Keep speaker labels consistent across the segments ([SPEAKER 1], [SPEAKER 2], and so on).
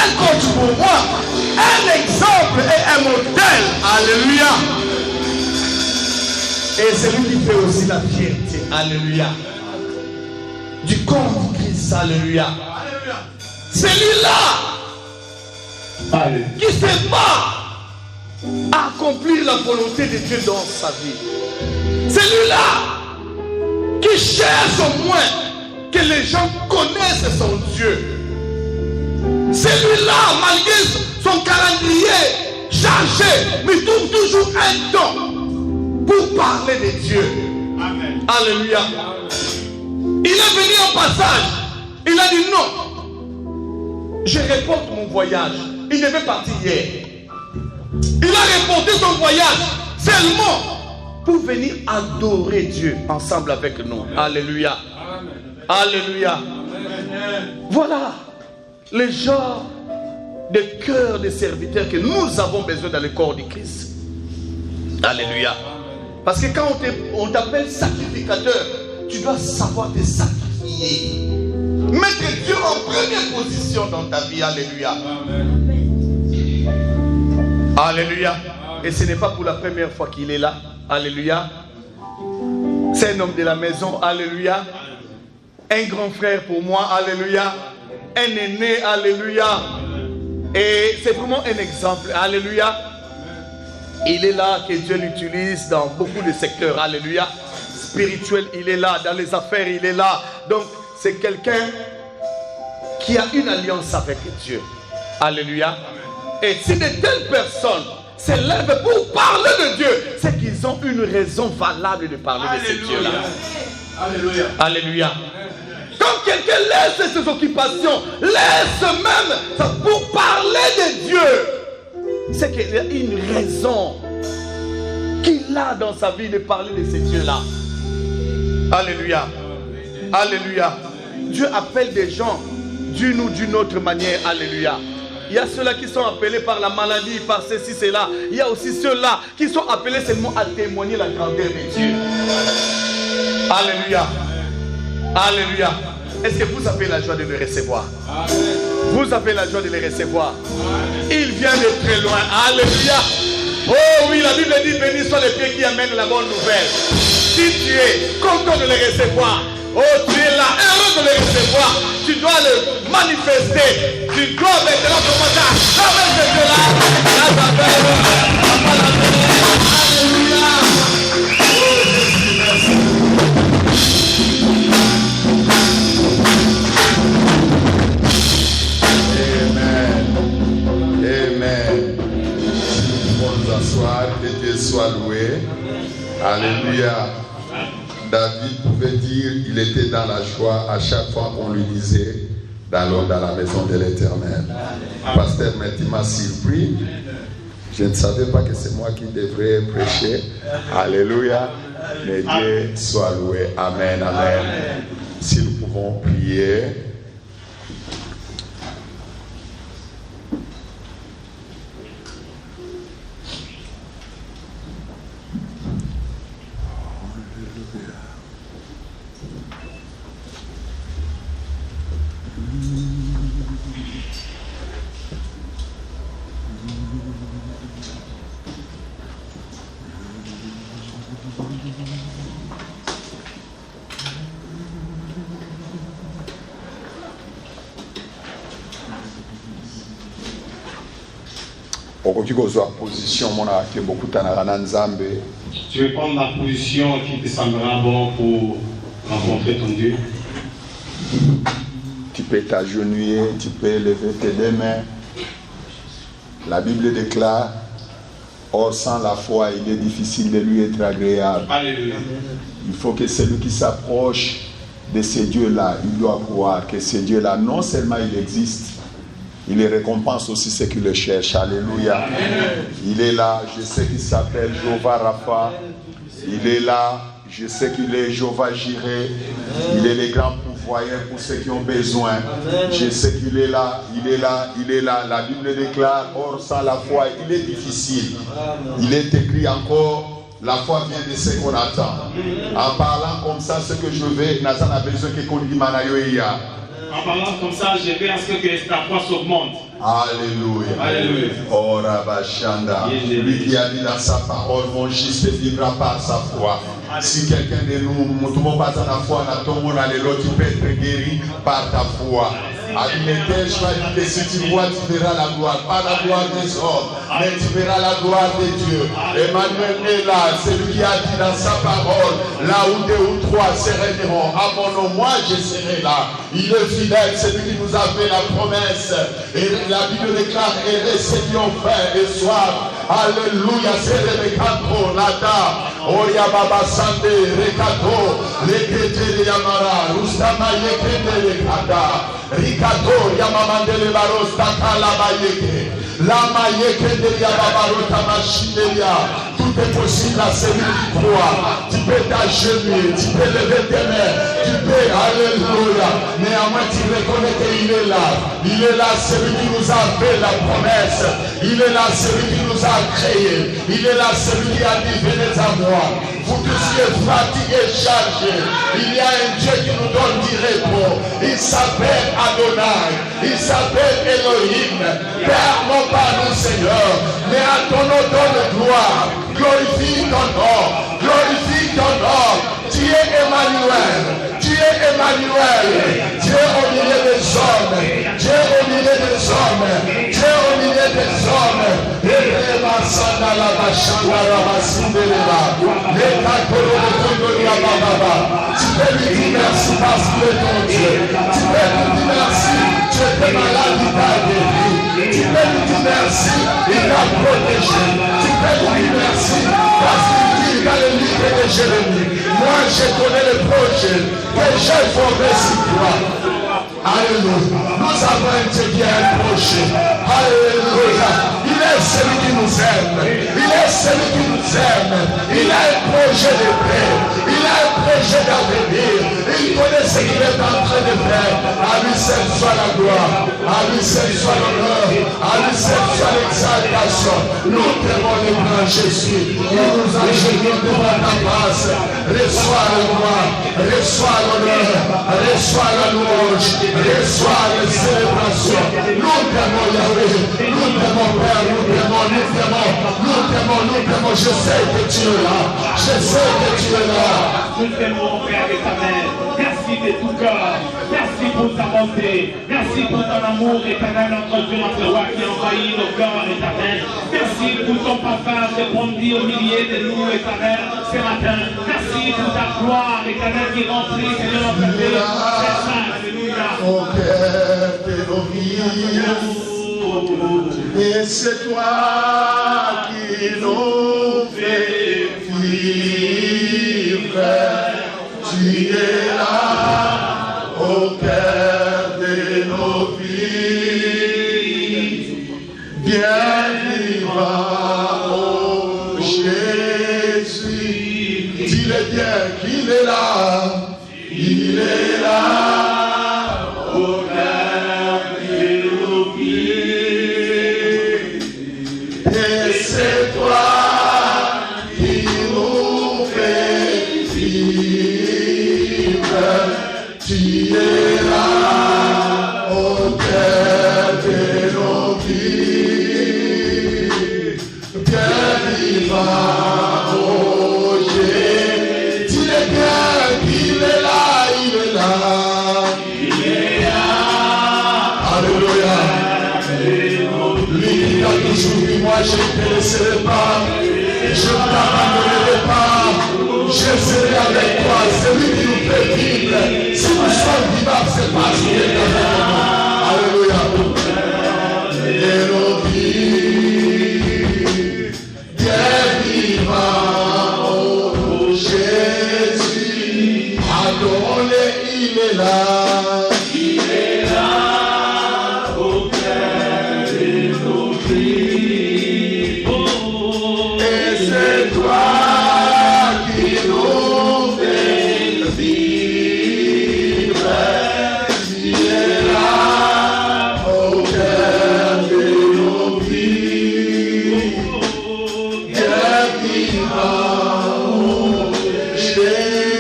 [SPEAKER 1] un coach pour moi, un exemple et un modèle. Alléluia. Et c'est lui qui fait aussi la fierté. Alléluia. Du corps du Christ. Alléluia. C'est lui-là qui se bat à accomplir la volonté de Dieu dans sa vie. C'est lui-là qui cherche au moins que les gens connaissent son Dieu. C'est lui-là, malgré son calendrier chargé, mais trouve toujours un temps pour parler de Dieu. Amen. Alléluia. Il est venu en passage. Il a dit non. Je reporte mon voyage. Il devait partir hier. Il a reporté son voyage seulement pour venir adorer Dieu ensemble avec nous. Alléluia. Alléluia. Voilà le genre de cœur de serviteurs que nous avons besoin dans le corps du Christ. Alléluia. Parce que quand on t'appelle sacrificateur, tu dois savoir te sacrifier. Mettre Dieu en première position dans ta vie. Alléluia. Alléluia. Et ce n'est pas pour la première fois qu'il est là. Alléluia. C'est un homme de la maison. Alléluia. Un grand frère pour moi. Alléluia. Un aîné. Alléluia. Et c'est vraiment un exemple. Alléluia. Il est là que Dieu l'utilise dans beaucoup de secteurs. Alléluia. Spirituel, il est là. Dans les affaires, il est là. Donc, c'est quelqu'un qui a une alliance avec Dieu. Alléluia. Et si de telles personnes se lèvent pour parler de Dieu, c'est qu'ils ont une raison valable de parler de ce Dieu-là. Alléluia. Alléluia. Quand quelqu'un laisse ses occupations, laisse même pour parler de Dieu, c'est qu'il y a une raison qu'il a dans sa vie de parler de ce Dieu-là. Alléluia. Alléluia. Dieu appelle des gens d'une ou d'une autre manière. Alléluia. Il y a ceux-là qui sont appelés par la maladie, par ceci, cela. Il y a aussi ceux-là qui sont appelés seulement à témoigner la grandeur de Dieu. Alléluia. Alléluia. Est-ce que vous avez la joie de le recevoir? Vous avez la joie de le recevoir. Il vient de très loin. Alléluia. Oh oui, la Bible dit béni soit les pieds qui amènent la bonne nouvelle. Si tu es content de le recevoir, oh, tu es là, heureux de le recevoir. Tu dois le manifester. Tu dois maintenant commencer à travailler ce Dieu-là. Alléluia. Amen. Nous pouvons nous asseoir, que Dieu soit loué. Alléluia. David pouvait dire qu'il était dans la joie à chaque fois qu'on lui disait d'aller dans la maison de l'Éternel. Pasteur Metti m'a surpris. Je ne savais pas que c'est moi qui devrais prêcher. Alléluia. Mais Dieu soit loué. Amen. Amen. Si nous pouvons prier.
[SPEAKER 2] Tu veux prendre la position qui te semblera bon pour rencontrer ton Dieu.
[SPEAKER 3] Tu peux t'agenouiller, tu peux lever tes deux mains. La Bible déclare, or sans la foi, il est difficile de lui être agréable.
[SPEAKER 2] Alléluia.
[SPEAKER 3] Il faut que celui qui s'approche de ce Dieu-là, il doit croire que ce Dieu-là, non seulement il existe, il récompense aussi ceux qui le cherchent. Alléluia. Il est là, je sais qu'il s'appelle Jéhovah Rapha. Il est là, je sais qu'il est Jéhovah Jireh. Il est le grand pourvoyeur pour ceux qui ont besoin. Je sais qu'il est là, il est là, il est là. La Bible déclare, or sans la foi, il est difficile. Il est écrit encore, la foi vient de ce qu'on attend. En parlant comme ça, ce que je veux, Nathan a besoin que qu'on dit Manayoïa.
[SPEAKER 2] En parlant comme ça, je vais à ce que ta foi s'augmente.
[SPEAKER 3] Alléluia.
[SPEAKER 2] Alléluia.
[SPEAKER 3] Oh Rabashanda. Lui qui a dit dans sa parole, mon juste vivra par sa foi. Si quelqu'un de nous, tout le monde pas dans la foi, tout le monde a l'autre, tu peux être guéri par ta foi. Je vais dire que si tu vois, tu verras la gloire. Pas la gloire des hommes, mais tu verras la gloire de Dieu. Emmanuel est là, c'est lui qui a dit dans sa parole, là où 2 ou 3 se réuniront, à mon nom, moi je serai là. Il est fidèle, c'est lui qui nous a fait la promesse. Et la Bible déclare, et ceux qui ont faim et soif. Alléluia, c'est le Rekato, Nada, Oya Baba Sande, Rekato, Lekete de Yamara, Rustama Yekete de Kada, Rikato, Yamamandele Baros, Takala Bayeke, Lama Yekete de Yababarota Machinelia. Tout est possible à celui qui croit. Tu peux t'agenouiller, tu peux lever tes mains, tu peux, alléluia. Néanmoins, tu reconnais qu'il est là. Il est là, celui qui nous a fait la promesse. Il est là, celui qui nous a créé. Il est là, celui qui a dit, venez à moi. Vous tous qui êtes fatigués et chargés, il y a un Dieu qui nous donne du repos. Il s'appelle Adonai. Il s'appelle Elohim. Père, non pas nous, Seigneur, mais à ton nom donne gloire. Glorifie ton nom. Glorifie ton nom. Tu es Emmanuel. Tu es Emmanuel. Dieu au milieu des hommes. Dieu au milieu des hommes. Dieu au milieu des hommes. Tu peux lui dire merci parce qu'il est ton Dieu. Tu peux lui dire merci. Tu étais malade, il t'a guéri. Tu peux lui dire merci, il t'a protégé. Tu peux lui dire merci parce qu'il dit dans le livre de Jérémie, moi je connais le projet que j'ai formé sur toi. Alléluia. Nous avons un Dieu qui a un projet. Alléluia. Il est celui qui nous aime. Il est celui qui nous aime. Il a un projet de paix. Il a un projet d'avenir. Il connaît ce qu'il est en train de faire. À lui seul soit la gloire. À lui seul soit l'honneur. À lui seul soit l'exaltation. Nous t'aimons le grand Jésus. Nous nous agenouillons devant ta face. Reçois le gloire. Reçois l'honneur. Reçois la louange. Reçois les célébrations. Nous t'aimons Yahweh. Nous t'aimons Père. Nous t'aimons. Nous t'aimons. Nous t'aimons. Nous t'aimons. Je sais que tu es là. Je sais que tu es là.
[SPEAKER 2] Nous t'aimons, Père éternel. Merci de tout cœur. Merci pour ta bonté. Merci pour ton amour éternel entre Dieu et notre roi qui envahit nos cœurs éternel. Merci pour ton parfum répandu au milieu de nous éternel ce matin. Merci pour ta gloire éternel qui remplit Seigneur notre vie. C'est ça, alléluia.
[SPEAKER 3] Au cœur de nos vies, et c'est toi qui nous fais vivre. Tu es là au cœur de nos vies, bien vivant, oh Jésus. Dis-le bien qu'il est là, il est là au cœur de nos vies, et c'est toi qui nous fais vivre. Tu es là au cœur de nos vies, bien vivant, oh Jésus. Dis-le bien qu'il est là, il est là. Il est là. Alléluia. Lui qui a toujours dit, moi je ne te laisserai pas, je ne t'abandonnerai pas, je serai avec toi. C'est lui qui nous fait vivre. Si nous sommes vivants, c'est parce qu'il est avec nous. Alléluia. Et nos vies, bien vivants, oh Jésus. Adorons-le, il est là. Il est là au cœur de nos vies. Et c'est toi qui nous fais vivre. Tu es là au cœur de nos vies. Bien vivant, Jésus-Christ.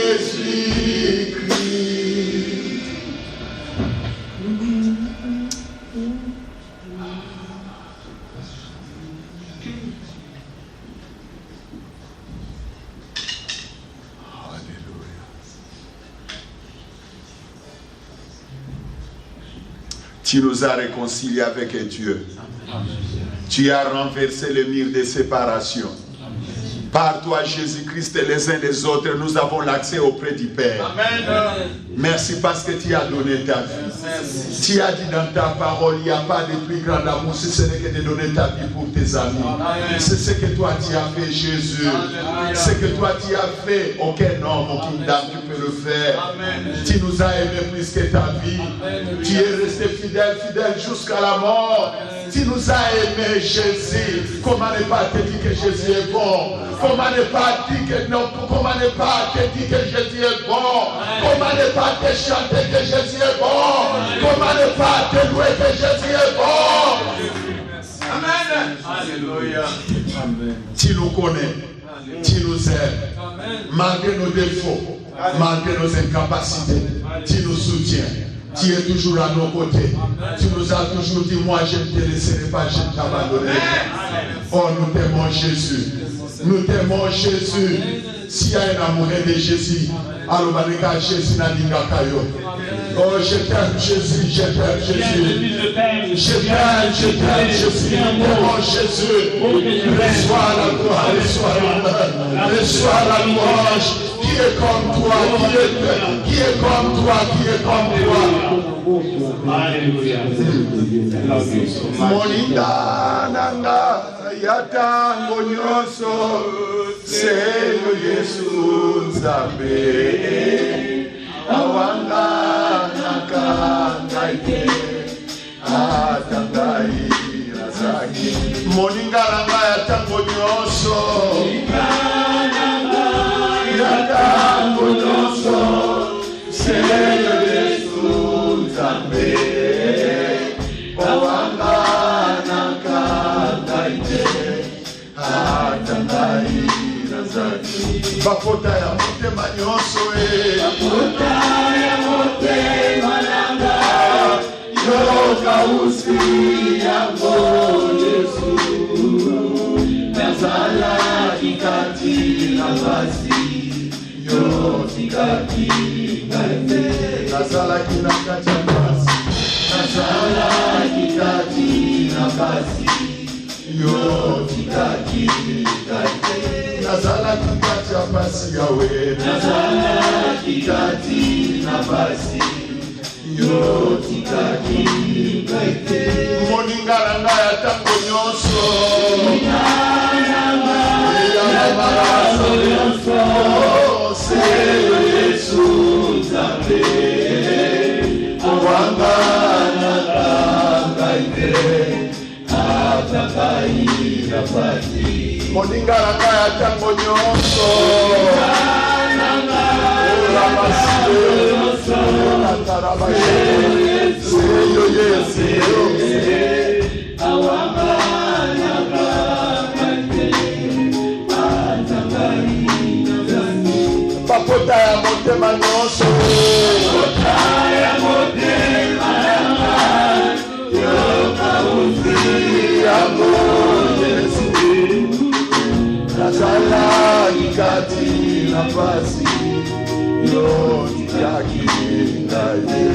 [SPEAKER 3] Tu nous as réconciliés avec Dieu. Tu as renversé le mur de séparation. Par toi, Jésus-Christ, et les uns des autres, nous avons l'accès auprès du Père. Amen. Merci parce que tu as donné ta vie. Merci. Tu as dit dans ta parole, il n'y a pas de plus grand amour si ce n'est que de donner ta vie pour tes amis. C'est ce que toi tu as fait, Jésus. Ce que toi tu as fait, aucun homme, aucune dame qui peut le faire. Amen. Tu nous as aimés plus que ta vie. Amen. Tu es resté fidèle jusqu'à la mort. Amen. Tu nous as aimés, Jésus. Comment ne pas te dire que Jésus est bon? Comment ne pas dire que non? Comment ne pas te dire que Jésus est bon? Comment ne pas te chanter que Jésus est bon? Comment ne pas te louer que Jésus est bon? Amen. Alléluia. Tu nous connais. Tu nous aimes. Malgré nos défauts, malgré nos incapacités, tu nous soutiens. Tu es toujours à nos côtés. Tu nous as toujours dit, moi je ne te laisserai pas, je ne t'abandonnerai pas. Oh, nous t'aimons Jésus. Nous t'aimons Jésus. S'il y a un amoureux de Jésus, alors Jésus n'a dit Kayo. Oh, je t'aime Jésus, je t'aime Jésus. Je t'aime Jésus. T'aimons Jésus. Reçois la gloire, reçois l'honneur, reçois la louange. Qui est comme toi, qui est comme toi, qui est comme toi. Alléluia. Moninga nanga yatango nyoso seyo Yesu Nzambe awanga nakangaike atangai razaki moninga nanga yatango nyoso yatango nyoso seyo Yesu Nzambe awanga nakangaike atangai razaki bakota ya motema nyonso bakota ya motema nanga yoka usi yango Yesu nazala kikati na basi yo kikati ngaife nazala kinakati na basi nazala kikati na basi yo kikati ngaife nazala kikati ya basi yawe nazala kikati na basi yo kikati ngaife moninga nanga ya tango nyonso moninga nanga ya barazo nyonso seyo Yesu Nzambe owanga nanga ngaife atakai na basi moninga nanga ya tango nyonso la basi nyonso la seyo Yesu awanga nanga atakai na basi papota ya motema nyonso papota ya motema yoka usi yango nazala kikati na basi yo kikaki ngaye.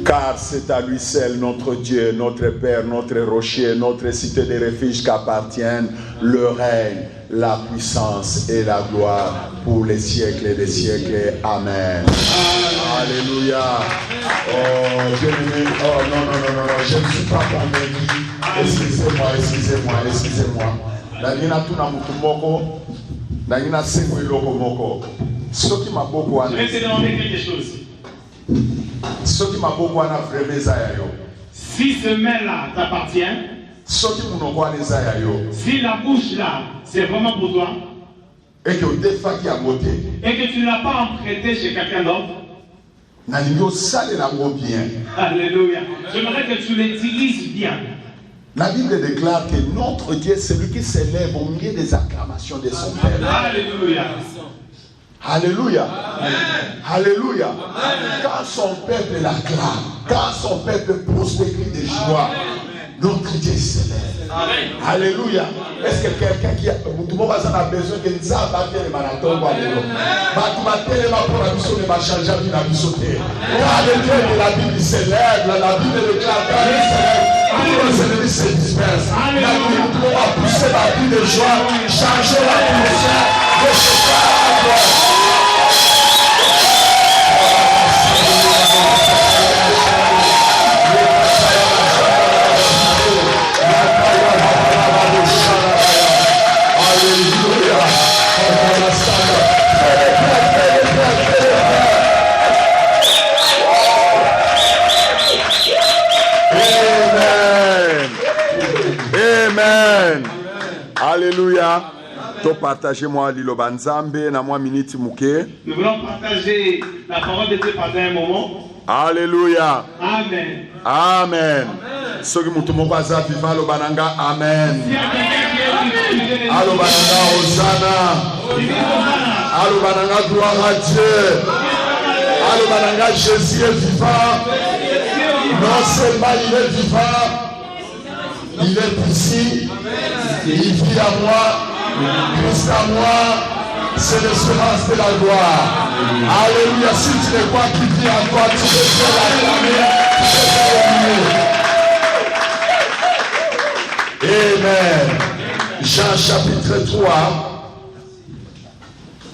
[SPEAKER 3] Car c'est à lui seul, notre Dieu, notre Père, notre rocher, notre cité de refuge qu'appartiennent le règne, la puissance et la gloire pour les siècles des siècles. Amen. Alléluia. Oh, bien-aimé. Oh, non, je ne suis pas convaincu. Excusez-moi. Nangina tuna mutumoko, nangina sengo iloko moko. Soki maboko wana. Je vais te demander quelque chose. Soki maboko wana vraiment zaya yo.
[SPEAKER 2] Si ce main-là t'appartient,
[SPEAKER 3] soki munoko wana zaya yo.
[SPEAKER 2] Si la bouche là, c'est vraiment pour toi.
[SPEAKER 3] Et que defa ki amote.
[SPEAKER 2] Et que tu ne l'as pas emprunté chez quelqu'un d'autre.
[SPEAKER 3] Nalingo sale la mo bien.
[SPEAKER 2] Alléluia. J'aimerais que tu l'utilises bien.
[SPEAKER 3] La Bible déclare que notre Dieu, c'est lui qui s'élève au milieu des acclamations de son peuple.
[SPEAKER 2] Alléluia.
[SPEAKER 3] Alléluia. Alléluia. Quand son peuple l'acclame, quand son peuple pousse des cris de joie, Notre Dieu célèbre. Alléluia. Est-ce que quelqu'un qui a besoin que nous abattions les marathons? La Bible célèbre, la Bible déclare que les ennemis se dispersent. Nous pouvons pousser la vie de joie, changer la poussière de ce cadre. Amen. Alléluia. To partagez-moi l'Iloba Nzambe na moi minute muke.
[SPEAKER 2] Nous voulons partager la parole de Dieu pendant un moment.
[SPEAKER 3] Alléluia.
[SPEAKER 2] Amen.
[SPEAKER 3] Amen. Soki mutu moko aza vivant lobananga amen. Alobananga Hosanna. Alobananga gloire à Dieu. Alobananga Jésus est vivant. Non seulement il est vivant, il est ici. Il vit à moi. Christ à moi. C'est l'espérance de la gloire. Alléluia. Si tu ne crois qu'il vit en toi, tu peux l'acclamer. Amen. Jean chapitre 3.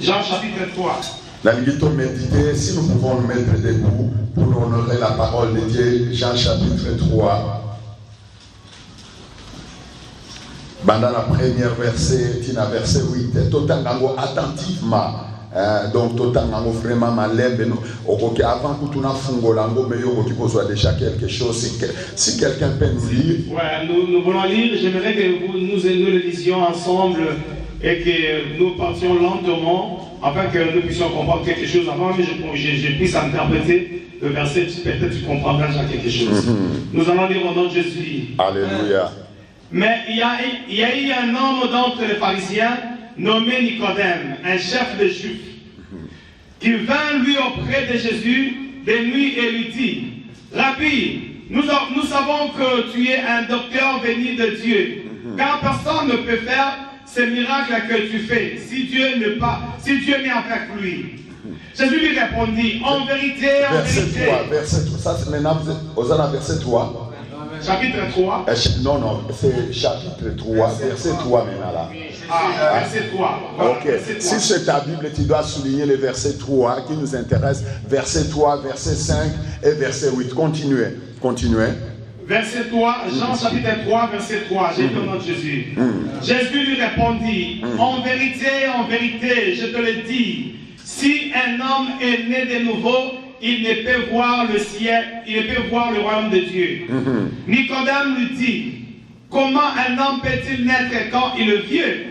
[SPEAKER 2] Jean chapitre 3.
[SPEAKER 3] La limite méditer, si nous pouvons nous mettre debout pour honorer la parole de Dieu. Jean chapitre 3. Pendant la première verset, tina verset 8, total nango attentivement. Donc total nango vraiment malève. Avant que tu n'as fungo lango, mais yo qui pose déjà quelque chose. Si quelqu'un peut nous lire.
[SPEAKER 2] Ouais, nous voulons lire. J'aimerais que nous le lisions ensemble et que nous partions lentement afin que nous puissions comprendre quelque chose avant que je puisse interpréter le verset. Peut-être tu comprendras déjà quelque chose. Nous allons lire au nom de Jésus.
[SPEAKER 3] Alléluia.
[SPEAKER 2] Mais il y a eu un homme d'entre les pharisiens nommé Nicodème, un chef de juifs, qui vint lui auprès de Jésus de nuit et lui dit: Rabbi, nous savons que tu es un docteur venu de Dieu, car personne ne peut faire ces miracles que tu fais si Dieu n'est avec lui. Jésus lui répondit: En vérité, en vérité.
[SPEAKER 3] Verset 3, ça c'est maintenant, vous êtes verset 3.
[SPEAKER 2] Chapitre 3.
[SPEAKER 3] Non, c'est chapitre 3, verset 3 maintenant là.
[SPEAKER 2] Verset 3.
[SPEAKER 3] Ok, verset 3. Si c'est ta Bible, tu dois souligner le verset 3 qui nous intéresse. Verset 3, verset 5 et verset 8. Continuez.
[SPEAKER 2] Verset 3, Jean chapitre 3, verset 3. J'ai dit au nom de Jésus. Jésus lui répondit: En vérité, je te le dis, si un homme est né de nouveau, il ne peut voir le ciel, il ne peut voir le royaume de Dieu. Nicodème lui dit: Comment un homme peut-il naître quand il est vieux?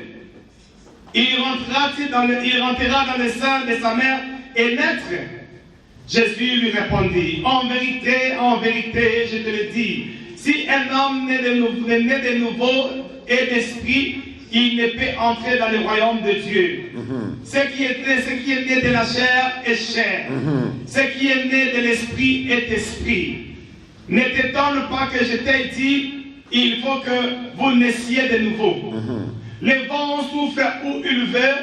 [SPEAKER 2] Il rentrera dans le sein de sa mère et naître? Jésus lui répondit: En vérité, je te le dis, si un homme né de nouveau et d'esprit, il ne peut entrer dans le royaume de Dieu. Ce qui est né de la chair est chair. Ce qui est né de l'esprit est esprit. Ne t'étonne pas que je t'ai dit, il faut que vous naissiez de nouveau. Le vent souffle où il veut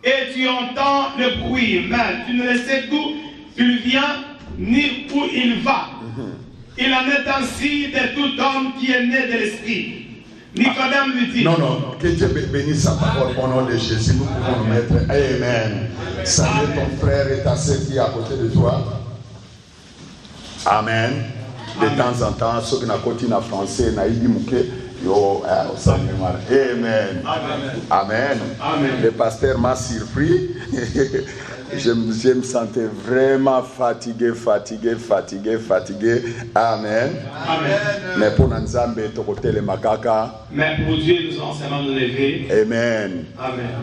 [SPEAKER 2] et tu entends le bruit, mais tu ne sais d'où il vient ni où il va. Il en est ainsi de tout homme qui est né de l'esprit. Nicodème lui dit:
[SPEAKER 3] Non, que Dieu bénisse sa parole au nom de Jésus. Nous pouvons nous mettre. Amen. Salut ton frère et ta sœur qui est à côté de toi. Amen. De temps en temps, ceux qui n'ont continué en français, naïdi mouké, yo, Amen. Amen. Le pasteur m'a surpris. Je me sentais vraiment fatigué. Amen. Mais pour Nzambe, le makaka.
[SPEAKER 2] Mais pour Dieu, nous allons seulement nous lever.
[SPEAKER 3] Amen.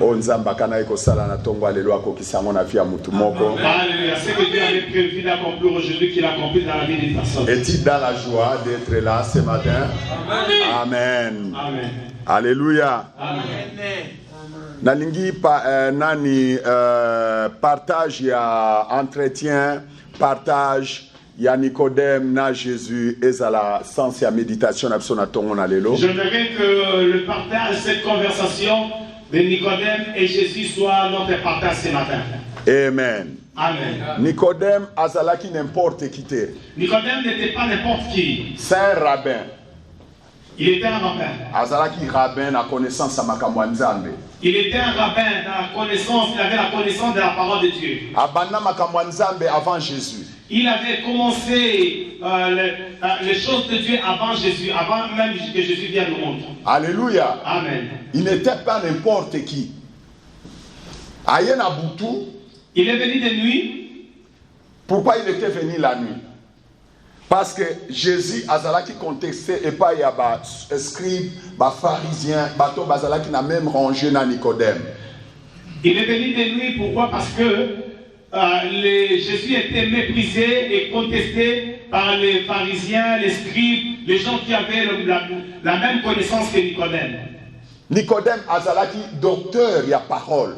[SPEAKER 3] O Nzamba kana iko sala na tongo alléluia ko kisango na vie ya mutu moko.
[SPEAKER 2] Alléluia. C'est que Dieu avait prévu d'accomplir aujourd'hui, qu'il accomplit dans la vie des personnes.
[SPEAKER 3] Es-tu dans la joie d'être là ce matin? Amen. Alléluia. Nalingi partage ya entretien, partage Il y a Nicodème, na Jésus, et à la sens et à méditation,
[SPEAKER 2] j'aimerais que le partage, cette conversation de Nicodème et Jésus soit notre partage ce matin.
[SPEAKER 3] Amen.
[SPEAKER 2] Amen.
[SPEAKER 3] Nicodème, azalaki n'importe qui.
[SPEAKER 2] Nicodème n'était pas n'importe qui.
[SPEAKER 3] C'est un rabbin.
[SPEAKER 2] Il était un rabbin.
[SPEAKER 3] Azalaki rabbin, la connaissance à Makamwanzambe.
[SPEAKER 2] Il était un rabbin, il avait la connaissance de la parole de Dieu.
[SPEAKER 3] Abana Makamwanzambe avant Jésus.
[SPEAKER 2] Il avait commencé les choses de Dieu avant Jésus, avant même que Jésus vienne au monde.
[SPEAKER 3] Alléluia.
[SPEAKER 2] Amen.
[SPEAKER 3] Il n'était pas n'importe qui. Ayena Boutou.
[SPEAKER 2] Il est venu de nuit.
[SPEAKER 3] Pourquoi il était venu la nuit? Parce que Jésus azalaki contexté et pas il y a des scribes, des pharisiens, bateau bazalaki n'a même rangé na Nicodème.
[SPEAKER 2] Il est venu de nuit, pourquoi? Parce que Jésus était méprisé et contesté par les pharisiens, les scribes, les gens qui avaient la même connaissance que Nicodème.
[SPEAKER 3] Nicodème azalaki docteur, il y a parole.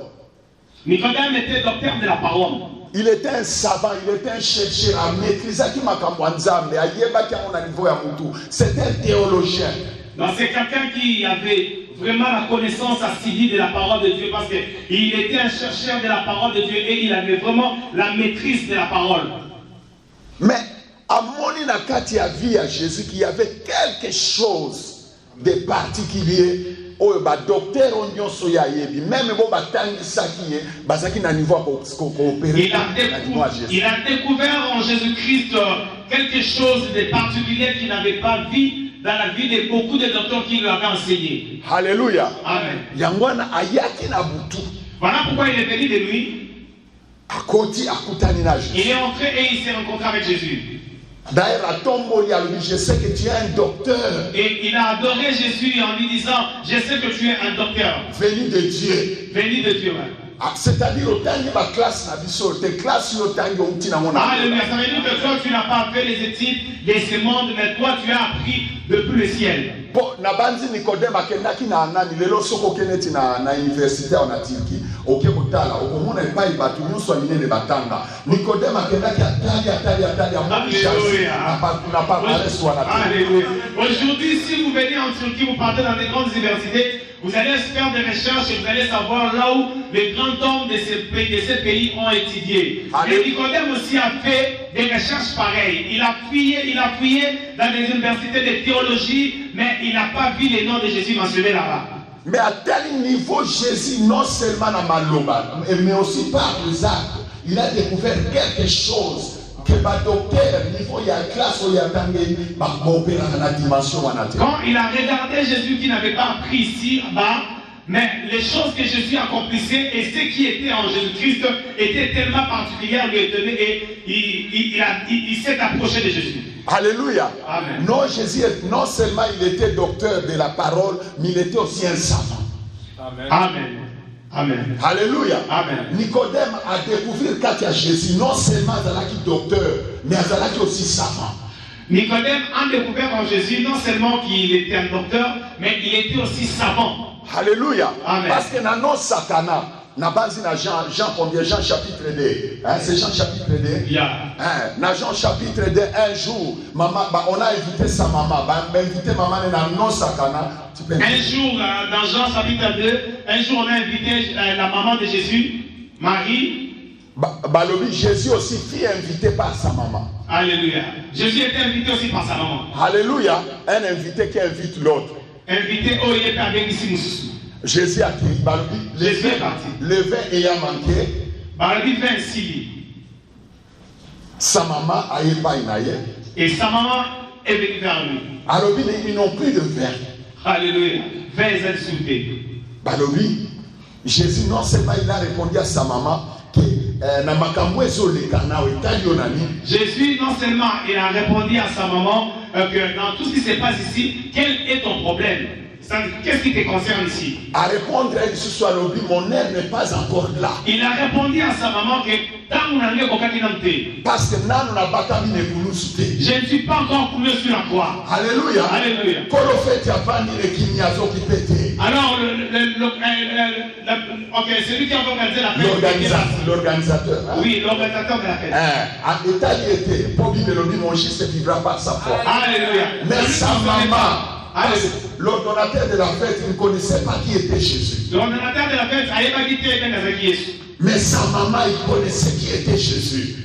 [SPEAKER 2] Nicodème était docteur de la parole.
[SPEAKER 3] Il était un savant, il était un chercheur, à maîtriser qui makamwanzambe, à yeba qui a niveau ya mutu. C'était un théologien.
[SPEAKER 2] Donc c'est quelqu'un qui avait vraiment la connaissance assidue de la parole de Dieu, parce qu'il était un chercheur de la parole de Dieu et il avait vraiment la maîtrise de la parole.
[SPEAKER 3] Mais à mon inakati à vie à Jésus, qu'il y avait quelque chose de particulier. Oh, bah docteur on yon soya yebi même bon batangi saki bazaki na niveau coopérer.
[SPEAKER 2] Il a découvert en Jésus-Christ quelque chose de particulier qu'il n'avait pas vu dans la vie de beaucoup de docteurs qui lui avaient enseigné.
[SPEAKER 3] Alléluia.
[SPEAKER 2] Amen.
[SPEAKER 3] Yangwana ayaki na butu.
[SPEAKER 2] Voilà pourquoi il est venu de lui.
[SPEAKER 3] Akoti akutani na Jésus.
[SPEAKER 2] Il est entré et il s'est rencontré avec Jésus.
[SPEAKER 3] D'ailleurs, à tombeau, je sais que tu es un docteur.
[SPEAKER 2] Et il a adoré Jésus en lui disant, je sais que tu es un docteur.
[SPEAKER 3] Venu de Dieu.
[SPEAKER 2] Venu de Dieu, ouais.
[SPEAKER 3] C'est-à-dire, au temps de ma classe, tes classes, au temps de
[SPEAKER 2] Alléluia, ça veut dire que toi, tu n'as pas fait les études de ce monde, mais toi, tu as appris depuis le ciel.
[SPEAKER 3] Bon, Nabanzi Nicodème, Akendaki na Anani, Lelo Soko Keneti na université en Atirki, ok, Kotala, au moment où pas y battu, nous sommes de Batanga. Nicodème, Akendaki, Atali, n'a pas parlé sur la
[SPEAKER 2] Alléluia. Aujourd'hui, si vous venez en Turquie, vous partez dans des grandes universités, vous allez faire des recherches et vous allez savoir là où les grands hommes de ces pays ont étudié. Et Nicodème aussi a fait des recherches pareilles. Il a fouillé dans des universités de théologie, mais il n'a pas vu les noms de Jésus mentionnés là-bas.
[SPEAKER 3] Mais à tel niveau, Jésus, non seulement dans Maloba, mais aussi par les actes, il a découvert quelque chose. Que ma docteur, niveau il y a classe où il y a la dimension.
[SPEAKER 2] Quand il a regardé Jésus qui n'avait pas appris ici-bas, mais les choses que Jésus accomplissait et ce qui était en Jésus-Christ était tellement particulier, lui étonné et il s'est approché de Jésus.
[SPEAKER 3] Alléluia.
[SPEAKER 2] Amen.
[SPEAKER 3] Non, Jésus, non seulement il était docteur de la parole, mais il était aussi un savant.
[SPEAKER 2] Amen. Amen. Amen.
[SPEAKER 3] Alléluia.
[SPEAKER 2] Amen.
[SPEAKER 3] Nicodème a découvert quand il y a Jésus, non seulement Azalaki docteur, mais Azalaki aussi savant.
[SPEAKER 2] Nicodème a découvert en Jésus non seulement qu'il était un docteur, mais il était aussi savant.
[SPEAKER 3] Alléluia.
[SPEAKER 2] Amen.
[SPEAKER 3] Parce que dans nos satana, na base na Jean combien? Jean chapitre 2. Hein, c'est Jean chapitre 2.
[SPEAKER 2] Yeah.
[SPEAKER 3] Hein, dans Jean chapitre 2, un jour, maman, on a invité sa maman. Invité maman dans nos satana.
[SPEAKER 2] Un jour, dans Jean chapitre 2, un jour on a invité la maman de Jésus, Marie.
[SPEAKER 3] Balobi, Jésus aussi fut invité par sa maman.
[SPEAKER 2] Alléluia. Jésus était invité aussi par sa maman.
[SPEAKER 3] Alléluia. Un invité qui invite l'autre.
[SPEAKER 2] Invité au yé avec ici.
[SPEAKER 3] Jésus a crié, Balobi, le vin ayant manqué.
[SPEAKER 2] Balobi vin ici.
[SPEAKER 3] Sa maman a eu pas une aïe.
[SPEAKER 2] Et sa maman est venue vers lui.
[SPEAKER 3] Balobi, ils n'ont plus de vin. Alléluia.
[SPEAKER 2] Vin est soudé.
[SPEAKER 3] Balobi, Jésus non seulement il a répondu à sa maman que
[SPEAKER 2] Jésus non seulement il a répondu à sa maman que dans tout ce qui se passe ici, quel est ton problème? Qu'est-ce qui te concerne ici?
[SPEAKER 3] À répondre à une soit lobby, mon air n'est pas encore là.
[SPEAKER 2] Il a répondu à sa maman que
[SPEAKER 3] parce que nan n'a pas terminé pour nous soutenir.
[SPEAKER 2] je ne suis pas encore coulé sur la croix.
[SPEAKER 3] Alléluia.
[SPEAKER 2] Alléluia. Alors, ok, celui qui a organisé la fête.
[SPEAKER 3] L'organisateur.
[SPEAKER 2] Oui, l'organisateur de la fête.
[SPEAKER 3] En état il était, pour dire le mon fils ne vivra pas de sa foi.
[SPEAKER 2] Alléluia.
[SPEAKER 3] Mais sa maman. L'ordonnateur de la fête ne connaissait pas qui était Jésus.
[SPEAKER 2] L'ordonnateur de la fête n'avait pas dit qu'il était avec Jésus.
[SPEAKER 3] Mais sa maman, il connaissait qui était Jésus.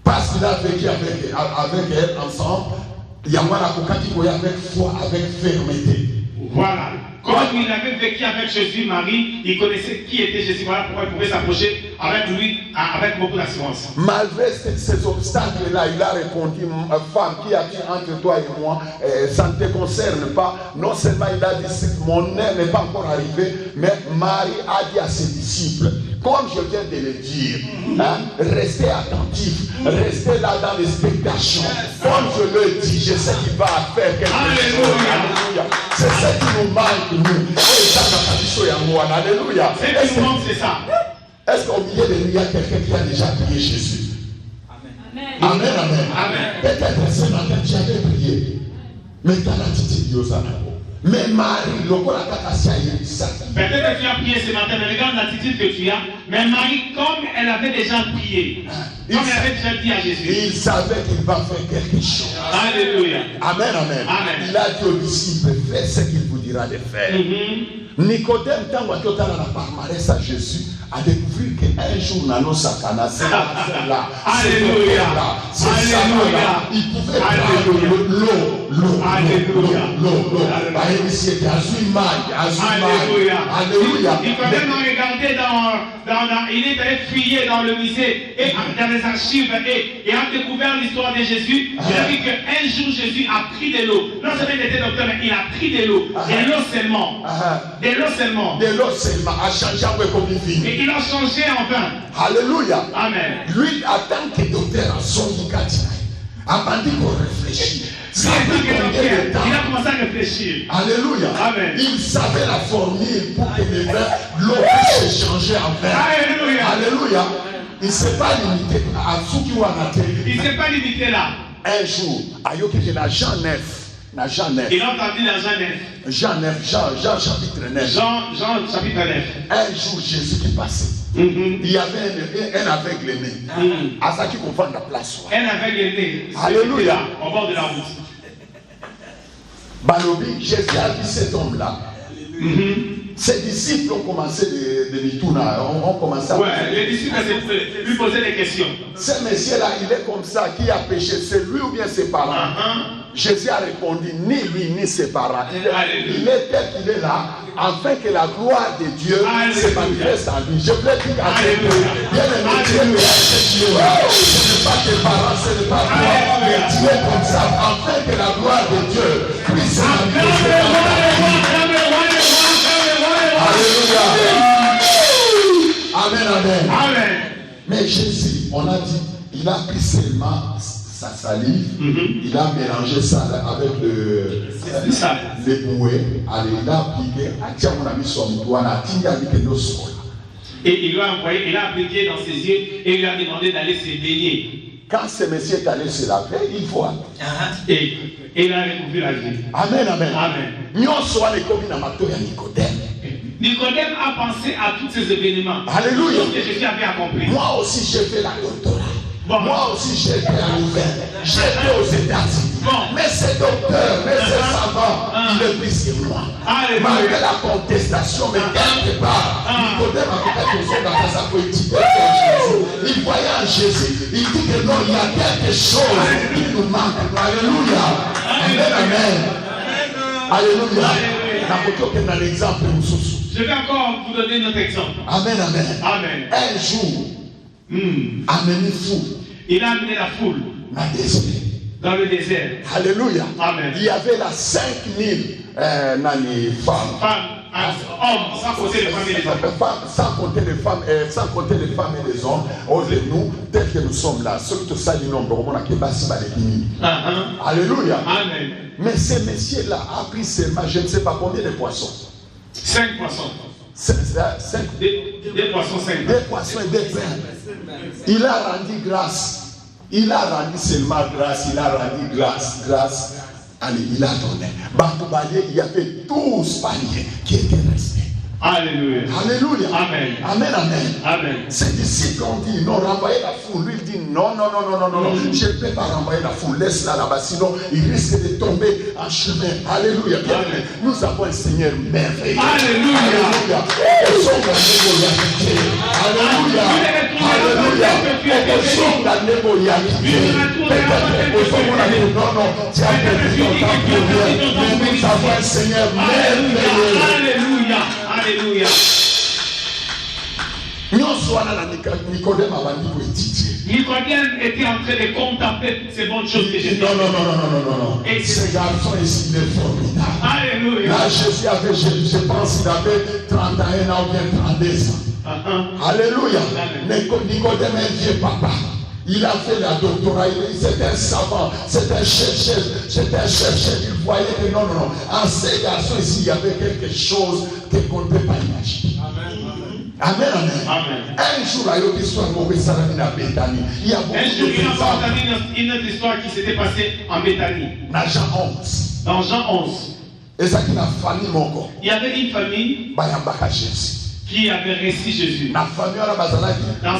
[SPEAKER 3] Parce qu'il a vécu avec elle ensemble. Il y a moi la avec foi, avec fermeté.
[SPEAKER 2] Voilà. Comme il avait vécu avec Jésus, Marie, il connaissait qui était Jésus. Voilà pourquoi il pouvait s'approcher avec lui avec beaucoup d'assurance.
[SPEAKER 3] Malgré ces obstacles-là, il a répondu, femme, qui a dit entre toi et moi, ça ne te concerne pas. Non seulement il a dit, mon heure n'est pas encore arrivé, mais Marie a dit à ses disciples, comme je viens de le dire, restez attentifs, restez là dans l'expectation. Comme je le dis, je sais qu'il va faire quelque chose. Alléluia. C'est ce qui nous manque, nous. Alléluia.
[SPEAKER 2] Ce qui nous manque, c'est ça.
[SPEAKER 3] Est-ce qu'au milieu de nous, il y a quelqu'un qui a déjà prié Jésus? Amen. Amen, amen. Amen. Peut-être ce matin, tu avais prié. Mais tu as l'attitude de mais Marie,
[SPEAKER 2] peut-être que tu as prié ce matin, mais regarde l'attitude que tu as. Mais Marie, comme elle avait déjà prié, comme elle avait déjà dit à Jésus,
[SPEAKER 3] il savait qu'il va faire quelque chose.
[SPEAKER 2] Alléluia.
[SPEAKER 3] Amen, amen.
[SPEAKER 2] Amen.
[SPEAKER 3] Il a dit aux disciples, faites ce qu'il vous dira de faire. Nicodème, tant que tu as la palmarès à Jésus, a découvert qu'un jour, Nano Sakana, c'est là.
[SPEAKER 2] Alléluia.
[SPEAKER 3] C'est ça là. Il pouvait prendre l'eau. Alléluia. Alléluia.
[SPEAKER 2] Il peut même regarder il est allé fouiller dans le musée et dans les archives et a découvert l'histoire de Jésus. Il a vu qu'un jour Jésus a pris de l'eau. Non seulement il était docteur, mais il a pris de l'eau. De l'eau seulement. De l'eau seulement.
[SPEAKER 3] De l'eau seulement. A changé un peu comme il
[SPEAKER 2] et il a changé en vin.
[SPEAKER 3] Alléluia.
[SPEAKER 2] Amen.
[SPEAKER 3] Lui, en tant que docteur, son Dikati, a bandit pour réfléchir.
[SPEAKER 2] Il a commencé à réfléchir.
[SPEAKER 3] Alléluia.
[SPEAKER 2] Amen.
[SPEAKER 3] Il savait la formule pour que le vin, l'eau puisse changer en vin.
[SPEAKER 2] Alléluia.
[SPEAKER 3] Alléluia. Il ne s'est pas limité à ce qui va naître.
[SPEAKER 2] Il ne s'est pas limité là.
[SPEAKER 3] Un jour, Ayoki de la Jean 9.
[SPEAKER 2] Il a entendu dans Jean 9.
[SPEAKER 3] Jean chapitre 9.
[SPEAKER 2] Jean chapitre 9.
[SPEAKER 3] Un jour, Jésus qui passait. Il y avait un aveugle né. À ça qui comprend la place.
[SPEAKER 2] Un aveugle né.
[SPEAKER 3] Alléluia.
[SPEAKER 2] Au bord de la route.
[SPEAKER 3] Balobi, Jésus a dit cet homme-là. Ses disciples ont commencé de lui tourner. On commencé à.
[SPEAKER 2] Ouais, les disciples lui posaient des questions.
[SPEAKER 3] Ce monsieur-là, il est comme ça. Qui a péché? C'est lui ou bien ses parents? Jésus a répondu, ni lui ni ses parents. Il est tel qu'il est là, afin que la gloire de Dieu se manifeste en lui. Je voulais dire à Dieu, bien aimé, Dieu est ce Dieu. Ce n'est pas tes parents, ce n'est pas toi, mais tu es comme ça, afin que la gloire de Dieu puisse se manifester en lui. Alléluia. Amen, amen.
[SPEAKER 2] Amen.
[SPEAKER 3] Mais Jésus, on a dit, il a pris seulement sa salive, il a mélangé ça avec le bouet, allez, il a appliqué,
[SPEAKER 2] et il l'a envoyé, il a appliqué dans ses yeux et il lui a demandé d'aller se baigner.
[SPEAKER 3] Quand ce monsieur est allé se laver, il voit.
[SPEAKER 2] Et il a recouvert la vie.
[SPEAKER 3] Amen, amen.
[SPEAKER 2] Amen. Nicodème a pensé à tous ces événements.
[SPEAKER 3] Alléluia.
[SPEAKER 2] Que Jésus avait accompli.
[SPEAKER 3] Moi aussi j'ai fait la doctorat. Moi aussi j'ai été à l'ouvert. J'ai été aux États-Unis. Mais ces docteurs, mais ces savants, il est plus que moi. Malgré la contestation, mais quelque part, Nicodème a quelque chose dans sa politique. Il voyait en Jésus. Il dit que non, il y a quelque chose qui nous manque. Alléluia. Amen, amen. Alléluia.
[SPEAKER 2] Je vais encore vous donner notre exemple.
[SPEAKER 3] Amen, amen.
[SPEAKER 2] Amen.
[SPEAKER 3] Un jour, amené fou.
[SPEAKER 2] Il a amené la foule dans le désert.
[SPEAKER 3] Alléluia.
[SPEAKER 2] Amen.
[SPEAKER 3] Il y avait là 5000 femmes.
[SPEAKER 2] Hommes, sans compter les femmes et les hommes.
[SPEAKER 3] Sans compter les femmes, et les hommes. Nous, tel que nous sommes là, ceux qui te saluent, nombre, on a qui basi. Alléluia.
[SPEAKER 2] Amen.
[SPEAKER 3] Mais ce monsieur-là a pris seulement, je ne sais pas combien de poissons.
[SPEAKER 2] 5 poissons.
[SPEAKER 3] 5.
[SPEAKER 2] Des poissons, 5.
[SPEAKER 3] Des poissons et des pains. Il a rendu grâce. Il a rendu seulement grâce. Il a rendu grâce. Allez, il a donné. Bantoubalé, il y avait 12 paniers qui étaient restés.
[SPEAKER 2] Alléluia.
[SPEAKER 3] Alléluia.
[SPEAKER 2] Amen.
[SPEAKER 3] Amen, amen.
[SPEAKER 2] Amen.
[SPEAKER 3] Ses disciples ont dit, non, renvoyez la foule. Lui, il dit, non, je ne peux pas renvoyer la foule. Laisse-la là-bas, sinon il risque de tomber en chemin. Alléluia. Bien aimé. Nous avons un Seigneur merveilleux.
[SPEAKER 2] Alléluia.
[SPEAKER 3] Alléluia. Nous avons un Seigneur merveilleux.
[SPEAKER 2] Alléluia. Alléluia. Nicodème était en train de contempler toutes ces bonnes choses que Jésus
[SPEAKER 3] Non. Et ce garçon ici, il est formidable.
[SPEAKER 2] Alléluia.
[SPEAKER 3] Là, Jésus avait, je pense qu'il avait 31 ans ou bien 32 ans. Alléluia. Nicodème est un vieux papa. Il a fait la doctorat, c'était un savant, c'était un chef. Il voyait que non. En ces garçons ici, il y avait quelque chose qu'on ne peut pas imaginer. Amen. Un jour, il y a beaucoup
[SPEAKER 2] de une autre histoire qui s'était passée en Béthanie. Dans Jean 11. Il y avait une famille qui avait reçu Jésus. Dans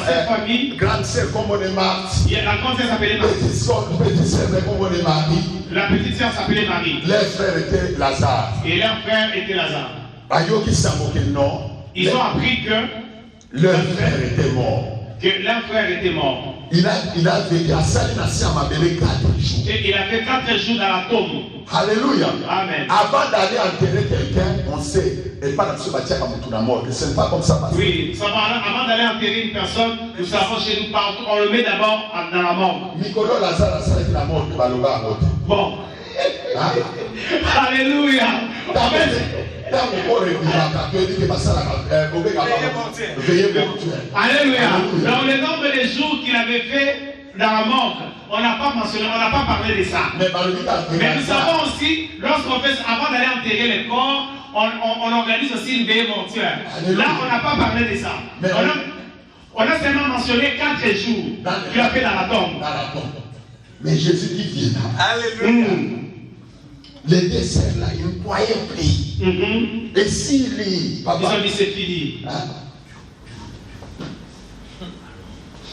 [SPEAKER 2] cette famille,
[SPEAKER 3] grande sœur comme on est Marthe,
[SPEAKER 2] la grande sœur s'appelait Marie.
[SPEAKER 3] Petite sœur comme on est Marie.
[SPEAKER 2] La petite sœur s'appelait Marie.
[SPEAKER 3] Leur frère était Lazare.
[SPEAKER 2] Et leur frère était Lazare. Ils ont appris que
[SPEAKER 3] leur frère était mort.
[SPEAKER 2] Il a
[SPEAKER 3] vécu à Salinassi à Mabélé 4 jours.
[SPEAKER 2] Et il a fait 4 jours dans la tombe.
[SPEAKER 3] Alléluia.
[SPEAKER 2] Amen.
[SPEAKER 3] Avant d'aller enterrer quelqu'un, on sait, et pas dans ce bâtiment comme tout la mort, que ce n'est pas comme ça.
[SPEAKER 2] Oui, avant d'aller enterrer une personne, nous savons chez nous partout, on le met d'abord dans la mort.
[SPEAKER 3] Nicolas Lazare, c'est la mort de Baloba.
[SPEAKER 2] Bon. Alléluia. Alléluia. Dans le nombre de jours qu'il avait fait dans la mort, on n'a pas mentionné, on n'a pas parlé de ça. Mais nous savons aussi, lorsqu'on fait, avant d'aller enterrer les corps, on organise aussi une veillée mortuaire. Là, on n'a pas parlé de ça. On a seulement mentionné 4 jours qu'il a fait dans la tombe.
[SPEAKER 3] Mais Jésus dit, viens là. Alléluia. Les deux sœurs là, ils ne croyaient plus. Et s'il est, papa,
[SPEAKER 2] ils ont dit c'est fini.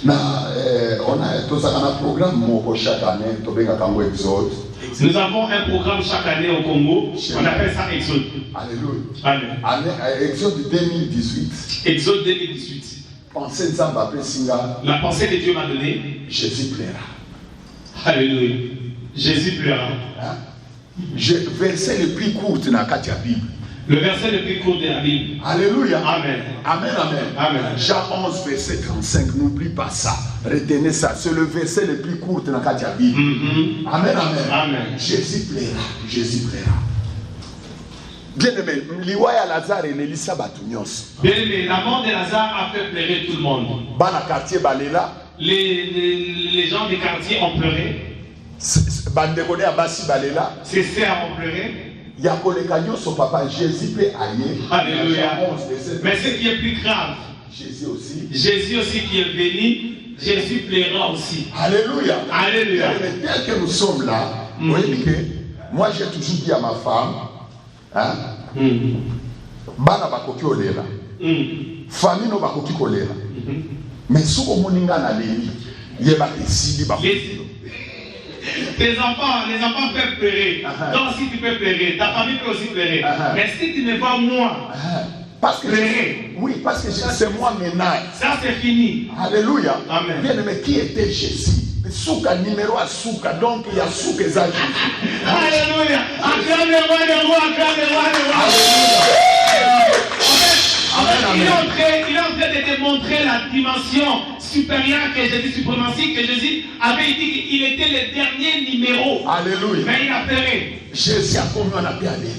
[SPEAKER 3] On a tout ça dans un programme chaque année, Exode.
[SPEAKER 2] Nous avons un programme chaque année au Congo. On appelle ça Exode.
[SPEAKER 3] Alléluia. Amen. Exode 2018.
[SPEAKER 2] Exode 2018. La pensée que Dieu m'a donnée.
[SPEAKER 3] Jésus plaira.
[SPEAKER 2] Alléluia. Jésus pleura.
[SPEAKER 3] Verset le plus court dans la Bible.
[SPEAKER 2] Le verset le plus court de la Bible.
[SPEAKER 3] Alléluia.
[SPEAKER 2] Amen.
[SPEAKER 3] Amen. Jean 11, verset 35. N'oublie pas ça. Retenez ça. C'est le verset le plus court dans la Bible. Amen. Jésus plaira. Bien aimé, Liwaya Lazare et Lélissa Batunios.
[SPEAKER 2] Bien aimé, la mort de Lazare a fait pleurer tout le monde.
[SPEAKER 3] Bana quartier Balela.
[SPEAKER 2] Les gens du quartier ont pleuré.
[SPEAKER 3] Bandekone Abassi Balela.
[SPEAKER 2] Ses sœurs ont pleuré.
[SPEAKER 3] Yakolekagno son papa Jésus peut aller.
[SPEAKER 2] Alléluia. Mais ce qui est plus grave, Jésus aussi qui est béni, Jésus plaira aussi.
[SPEAKER 3] Alléluia.
[SPEAKER 2] Mais
[SPEAKER 3] tel que nous sommes là, vous voyez que moi j'ai toujours dit à ma femme, bana bakoki olera. Famille no bakoki kolera. Mais si on moninga na leli, yeba esili bakoki.
[SPEAKER 2] Les enfants peuvent pleurer. Donc si tu peux pleurer, ta famille peut aussi pleurer. Mais si tu ne vois moi,
[SPEAKER 3] parce que c'est moi maintenant.
[SPEAKER 2] Ça c'est fini.
[SPEAKER 3] Alléluia.
[SPEAKER 2] Amen.
[SPEAKER 3] Bien aimé, qui était Jésus? Souka numéro à Souka, donc il y a Souka et Zaji.
[SPEAKER 2] Alléluia. Acclame le roi des rois, acclame le roi des rois. Il est en train de démontrer la dimension supérieure que Jésus, suprématie, que Jésus avait dit qu'il était le dernier numéro.
[SPEAKER 3] Alléluia.
[SPEAKER 2] Mais il a pleuré.
[SPEAKER 3] Jésus a combien on a pu aller?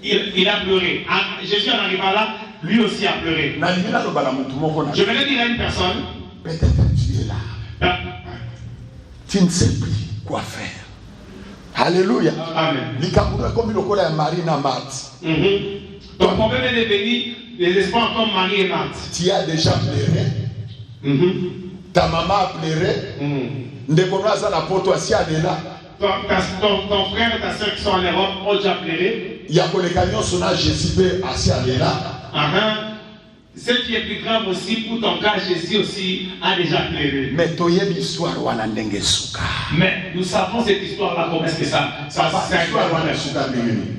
[SPEAKER 2] Il a pleuré. Jésus en arrivant là, lui aussi a pleuré. Je vais le dire à une personne.
[SPEAKER 3] Peut-être tu es là. Tu ne sais plus quoi faire. Alléluia.
[SPEAKER 2] Amen.
[SPEAKER 3] L'ikabuna comme le cola Marina Marthe.
[SPEAKER 2] Ton problème est devenu les espoirs comme Marie et Marthe.
[SPEAKER 3] Tu as déjà pleuré. Ta maman a pleuré. Ndekono azana poto asi alela.
[SPEAKER 2] Ton frère et ta soeur qui sont en Europe ont déjà pleuré.
[SPEAKER 3] Il y a que les camions sont là, Jésus asi alela.
[SPEAKER 2] Ce qui est plus grave aussi pour ton cas, Jésus aussi a déjà pleuré.
[SPEAKER 3] Mais toyebi histoire wana ndenge suka.
[SPEAKER 2] Mais nous savons cette histoire-là, comment est-ce que ça
[SPEAKER 3] histoire wana suka mbinguni.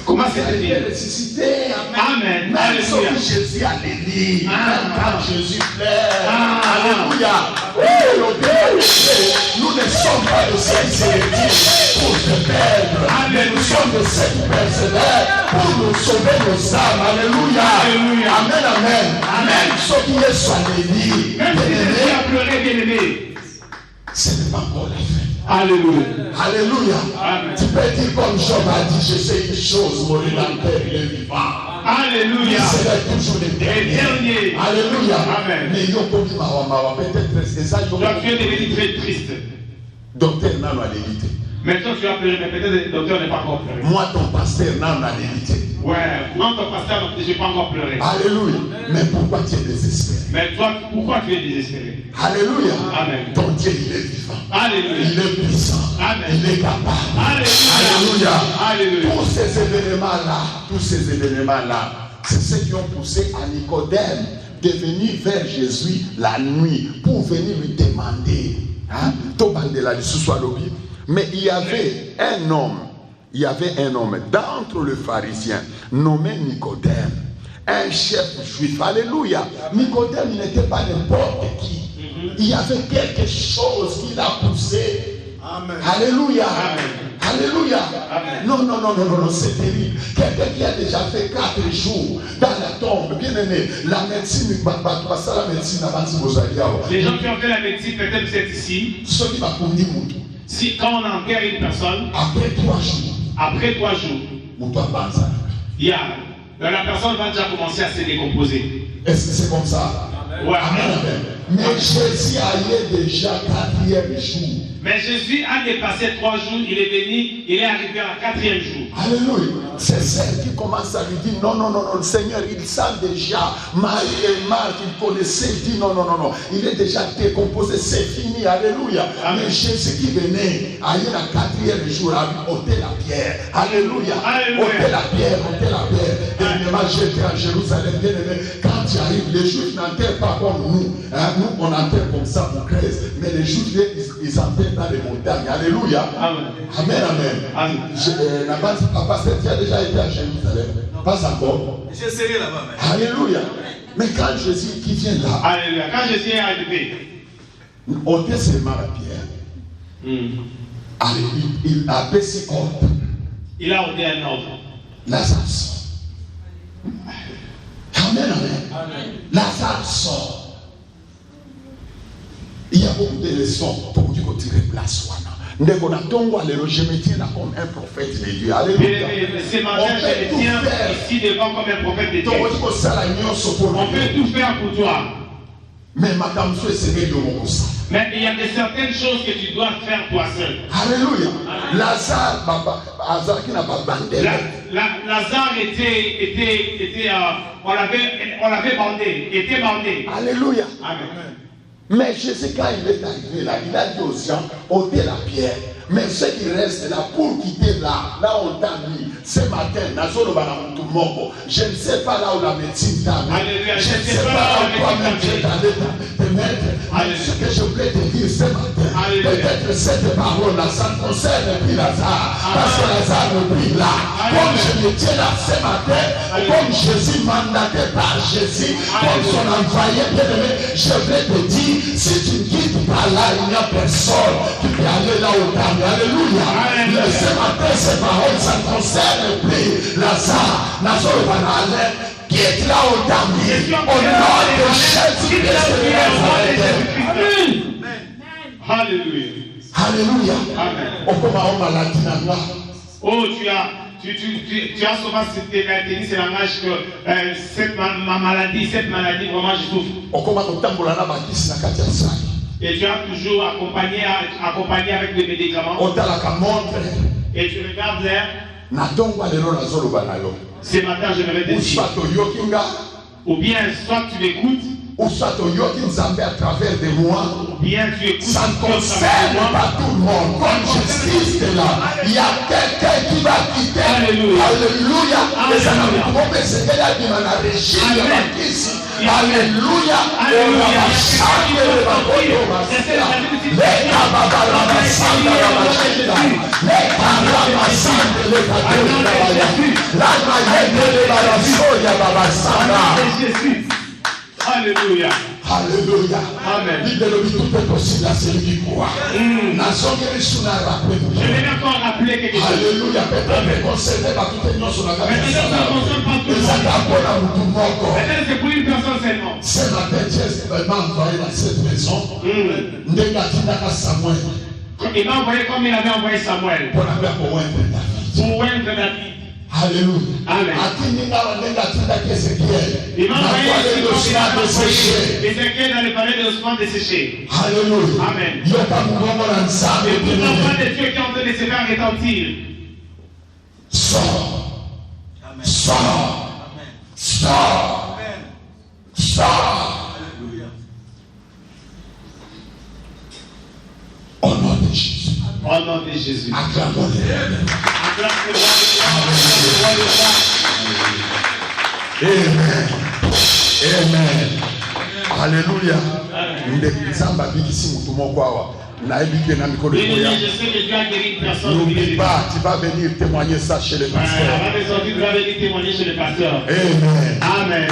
[SPEAKER 2] Comment c'est
[SPEAKER 3] ressuscité?
[SPEAKER 2] Amen.
[SPEAKER 3] Alléluia. Jésus a l'élit. Quand Jésus pleure. Alléluia. Nous ne sommes pas de ceux qui se retirent pour se perdre. Mais nous sommes de ceux qui persévèrent pour nous sauver nos âmes. Alléluia. Amen, amen. Amen. Ceux qui sont à l'élit.
[SPEAKER 2] Même si Jésus a pleuré, bien aimé,
[SPEAKER 3] ce n'est pas encore la fin.
[SPEAKER 2] Alléluia.
[SPEAKER 3] Alléluia.
[SPEAKER 2] Amen.
[SPEAKER 3] Tu peux dire comme Job a dit, je sais une chose, mon rédempteur, il est vivant.
[SPEAKER 2] Alléluia.
[SPEAKER 3] Il sera toujours le dernier. Alléluia.
[SPEAKER 2] Amen.
[SPEAKER 3] Mais Yoko Mawa, peut-être c'est ça.
[SPEAKER 2] Donc tu es devenu très triste.
[SPEAKER 3] Docteur Nano a l'élité.
[SPEAKER 2] Maintenant tu as pleuré, mais peut-être le docteur n'est pas encore pleuré.
[SPEAKER 3] Moi, ton pasteur Nano a l'élité.
[SPEAKER 2] Ouais, moi ton pasteur, je n'ai pas encore pleuré.
[SPEAKER 3] Alléluia. Mais pourquoi tu es désespéré?
[SPEAKER 2] Mais toi, pourquoi tu es désespéré?
[SPEAKER 3] Alléluia.
[SPEAKER 2] Amen.
[SPEAKER 3] Ton Dieu, il est vivant.
[SPEAKER 2] Alléluia.
[SPEAKER 3] Il est puissant.
[SPEAKER 2] Amen.
[SPEAKER 3] Il est capable.
[SPEAKER 2] Alléluia.
[SPEAKER 3] Alléluia. Tous ces événements-là, c'est ceux qui ont poussé à Nicodème de venir vers Jésus la nuit pour venir lui demander. Mais il y avait un homme d'entre les pharisiens nommé Nicodème, un chef juif. Alléluia. Nicodème n'était pas n'importe qui. Il y avait quelque chose qui l'a poussé. Amen. Alléluia. Amen. Alléluia. Amen. Non, c'est terrible. Quelqu'un qui a déjà fait 4 jours dans la tombe, bien aimé, la médecine,
[SPEAKER 2] les gens qui ont fait la médecine, peut-être vous êtes ici. Si quand on enterre une personne, après 3 jours, la personne va déjà commencer à se décomposer.
[SPEAKER 3] Est-ce que c'est comme ça?
[SPEAKER 2] Ouais.
[SPEAKER 3] Amen. Mais Jésus allait déjà 4e jour.
[SPEAKER 2] Mais Jésus a dépassé 3 jours, il est arrivé à 4e jour.
[SPEAKER 3] Alléluia. C'est celle qui commence à lui dire non, le Seigneur, il sent déjà. Marie et Marthe, il connaissait, il dit non. Il est déjà décomposé, c'est fini. Alléluia. Amen. Mais Jésus qui venait, à la 4e jour, a ôté la pierre. Alléluia. Ôté la pierre. Dernièrement, j'étais à Jérusalem, bien aimé. Quand tu arrives, les Juifs n'enterrent pas comme nous. Nous, on enterre comme ça pour 13. Mais les Juifs, ils enterrent dans les montagnes. Alléluia. Amen. Papa, tu as déjà été à Jérusalem? Pas encore.
[SPEAKER 1] Je serai là-bas.
[SPEAKER 3] Alléluia. Mais quand Jésus qui vient là,
[SPEAKER 2] alléluia. Quand Jésus est arrivé,
[SPEAKER 3] ôtez seulement la pierre. Allez, il a baissé ordre.
[SPEAKER 2] Il a ôté un ordre.
[SPEAKER 3] Lazare sort. Amen. Lazare sort. Il y a beaucoup de leçons pour dire qu'on tire place. Je me tiens là comme un prophète de Dieu. Alléluia.
[SPEAKER 2] Ce matin, je me tiens ici devant comme un prophète de Dieu. On peut tout faire pour toi. Mais il y a certaines choses que tu dois faire toi seul.
[SPEAKER 3] Alléluia. Lazare
[SPEAKER 2] était on l'avait bandé.
[SPEAKER 3] Alléluia.
[SPEAKER 2] Amen.
[SPEAKER 3] Mais Jésus, quand il est arrivé là, il a dit aux gens, ôtez la pierre. Mais ceux qui restent là, pour quitter là on t'a mis, ce matin, je ne sais pas là où la médecine t'a mis. Je ne sais pas là où toi-même tu es allé te mettre. Mais ce que je voulais te dire ce matin, peut-être cette parole-là, ça ne concerne plus Lazare. Parce que Lazare ne brille là. Comme je me tiens là ce matin, comme Jésus mandaté par Jésus, comme son envoyé bien-aimé, je voulais te dire, si tu ne quittes pas là, il n'y a personne qui peut aller là où tu as. Alléluia. Mais ce matin, ces paroles, ça ne concerne plus Lazare. Nazor Banale, quitte là où tu as mis. Au nom de Jésus-Christ.
[SPEAKER 2] Alléluia.
[SPEAKER 3] Alléluia.
[SPEAKER 2] Oh, tu as souvent tenu ce langage que ma maladie, cette maladie, vraiment je souffre. Et tu as toujours accompagné avec les médicaments. Et tu regardes l'air. Ce matin, j'aimerais te dire. Ou bien, soit tu l'écoutes.
[SPEAKER 3] Ou soit tu écoutes à travers de moi.
[SPEAKER 2] Ou bien tu écoutes.
[SPEAKER 3] Ça ne concerne pas tout le monde. Comme justice est là. Il y a quelqu'un qui va quitter.
[SPEAKER 2] Alléluia.
[SPEAKER 3] Alléluia. Alléluia.
[SPEAKER 2] Alléluia.
[SPEAKER 3] Alléluia.
[SPEAKER 2] Amen.
[SPEAKER 3] Dites le tout est possible à celui qui croit.
[SPEAKER 2] Je vais encore rappeler quelque chose.
[SPEAKER 3] Alléluia. Peut-être concerné par toutes les gens sur la
[SPEAKER 2] Maintenant, ça ne concerne pas tout le monde. Maintenant, c'est pour une personne seulement.
[SPEAKER 3] Ce matin, Dieu m'a envoyé dans cette maison. Samuel.
[SPEAKER 2] Il m'a envoyé comme il avait envoyé Samuel.
[SPEAKER 3] Pour
[SPEAKER 2] oindre David.
[SPEAKER 3] Alléluia.
[SPEAKER 2] Amen. Il m'a envoyé Ézéchiel dans le palais de l'ossement desséché.
[SPEAKER 3] Alléluia.
[SPEAKER 2] Amen.
[SPEAKER 3] Et
[SPEAKER 2] tout l'enfant de Dieu qui est en train de se faire retentir.
[SPEAKER 3] Sors. Sors. Sors. Sors. Au nom de Jésus.
[SPEAKER 2] Au nom de Jésus.
[SPEAKER 3] Acclamons-le. Amen. Amen. Alléluia. N'oublie pas, tu vas venir témoigner ça chez le pasteur. Amen.
[SPEAKER 2] Amen.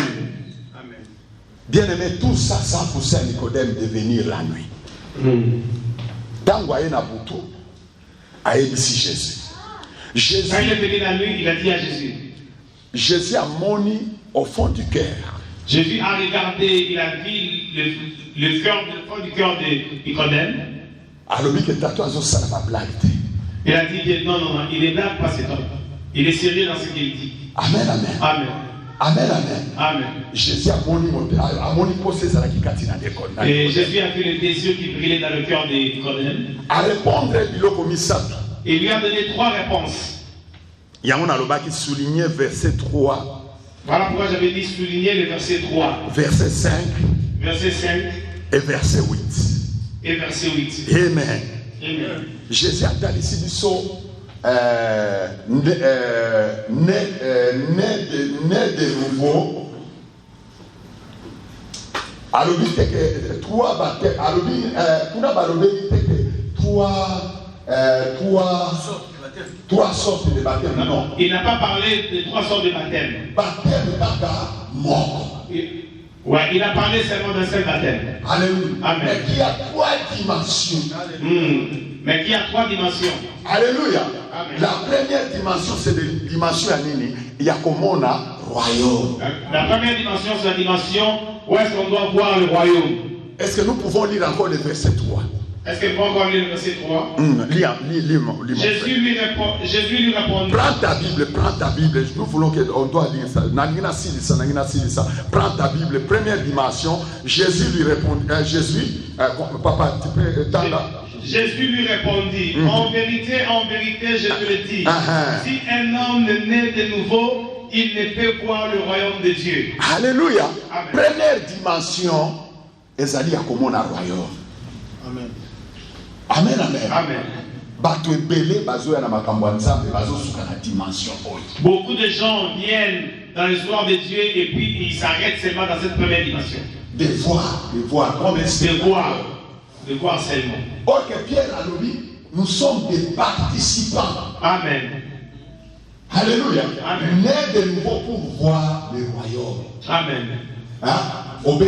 [SPEAKER 3] Bien aimé, tout ça, ça poussait Nicodème de venir la nuit. Tango aye na butu, aye bisi Jésus. Jésus.
[SPEAKER 2] Quand il est venu la nuit, il a dit à Jésus.
[SPEAKER 3] Jésus a moni au fond du cœur.
[SPEAKER 2] Jésus a regardé, il a vu le fond du cœur de Nicodème. Il a dit non, il est blague pas cet homme. Il est sérieux dans ce qu'il dit.
[SPEAKER 3] Amen, amen.
[SPEAKER 2] Amen.
[SPEAKER 3] Amen, amen.
[SPEAKER 2] Amen.
[SPEAKER 3] Jésus a moni
[SPEAKER 2] et Jésus a vu le désir qui brillait dans le cœur de Nicodème.
[SPEAKER 3] À répondre,
[SPEAKER 2] il lui a donné 3 réponses.
[SPEAKER 3] Il y a qui soulignait verset 3.
[SPEAKER 2] Voilà pourquoi j'avais dit souligner le verset 3.
[SPEAKER 3] Verset 5.
[SPEAKER 2] Verset 5.
[SPEAKER 3] Et verset 8.
[SPEAKER 2] Et verset 8.
[SPEAKER 3] Amen.
[SPEAKER 2] Amen.
[SPEAKER 3] Jésus a dit ici du saut. Né de nouveau. Alors, il que 3 baptêmes. Alors, trois sortes de baptêmes. Non.
[SPEAKER 2] Il n'a pas parlé de 3 sortes de baptêmes.
[SPEAKER 3] Baptême baka mort.
[SPEAKER 2] Ouais, il a parlé seulement d'un seul baptême.
[SPEAKER 3] Alléluia.
[SPEAKER 2] Amen.
[SPEAKER 3] Mais qui a 3 dimensions.
[SPEAKER 2] Mais qui a 3 dimensions.
[SPEAKER 3] Alléluia.
[SPEAKER 2] Amen.
[SPEAKER 3] La première dimension, c'est la dimension à Nini. Il y a comme on a royaume.
[SPEAKER 2] La première dimension, c'est la dimension où est-ce qu'on doit voir le royaume.
[SPEAKER 3] Est-ce que nous pouvons lire encore le verset 3?
[SPEAKER 2] Est-ce que vous pouvez encore lire le verset 3? Jésus lui répondit.
[SPEAKER 3] Prends ta Bible. Nous voulons qu'on doit lire ça. Prends ta Bible. Première dimension. Jésus lui répondit. Papa, tu peux étendre.
[SPEAKER 2] Jésus lui répondit. En vérité, je te le dis. Si un homme naît de nouveau, il ne peut voir le royaume de Dieu.
[SPEAKER 3] Alléluia.
[SPEAKER 2] Amen.
[SPEAKER 3] Première dimension. Ezali a comme on a royaume.
[SPEAKER 2] Amen.
[SPEAKER 3] Amen, amen.
[SPEAKER 2] Amen. Beaucoup de gens viennent dans l'histoire de Dieu et puis ils s'arrêtent seulement dans cette première dimension.
[SPEAKER 3] De voir.
[SPEAKER 2] De voir seulement.
[SPEAKER 3] Or que Pierre a dit, nous sommes des participants.
[SPEAKER 2] Amen.
[SPEAKER 3] Alléluia.
[SPEAKER 2] Amen.
[SPEAKER 3] Nés de nouveau pour voir le royaume.
[SPEAKER 2] Amen.
[SPEAKER 3] Souvent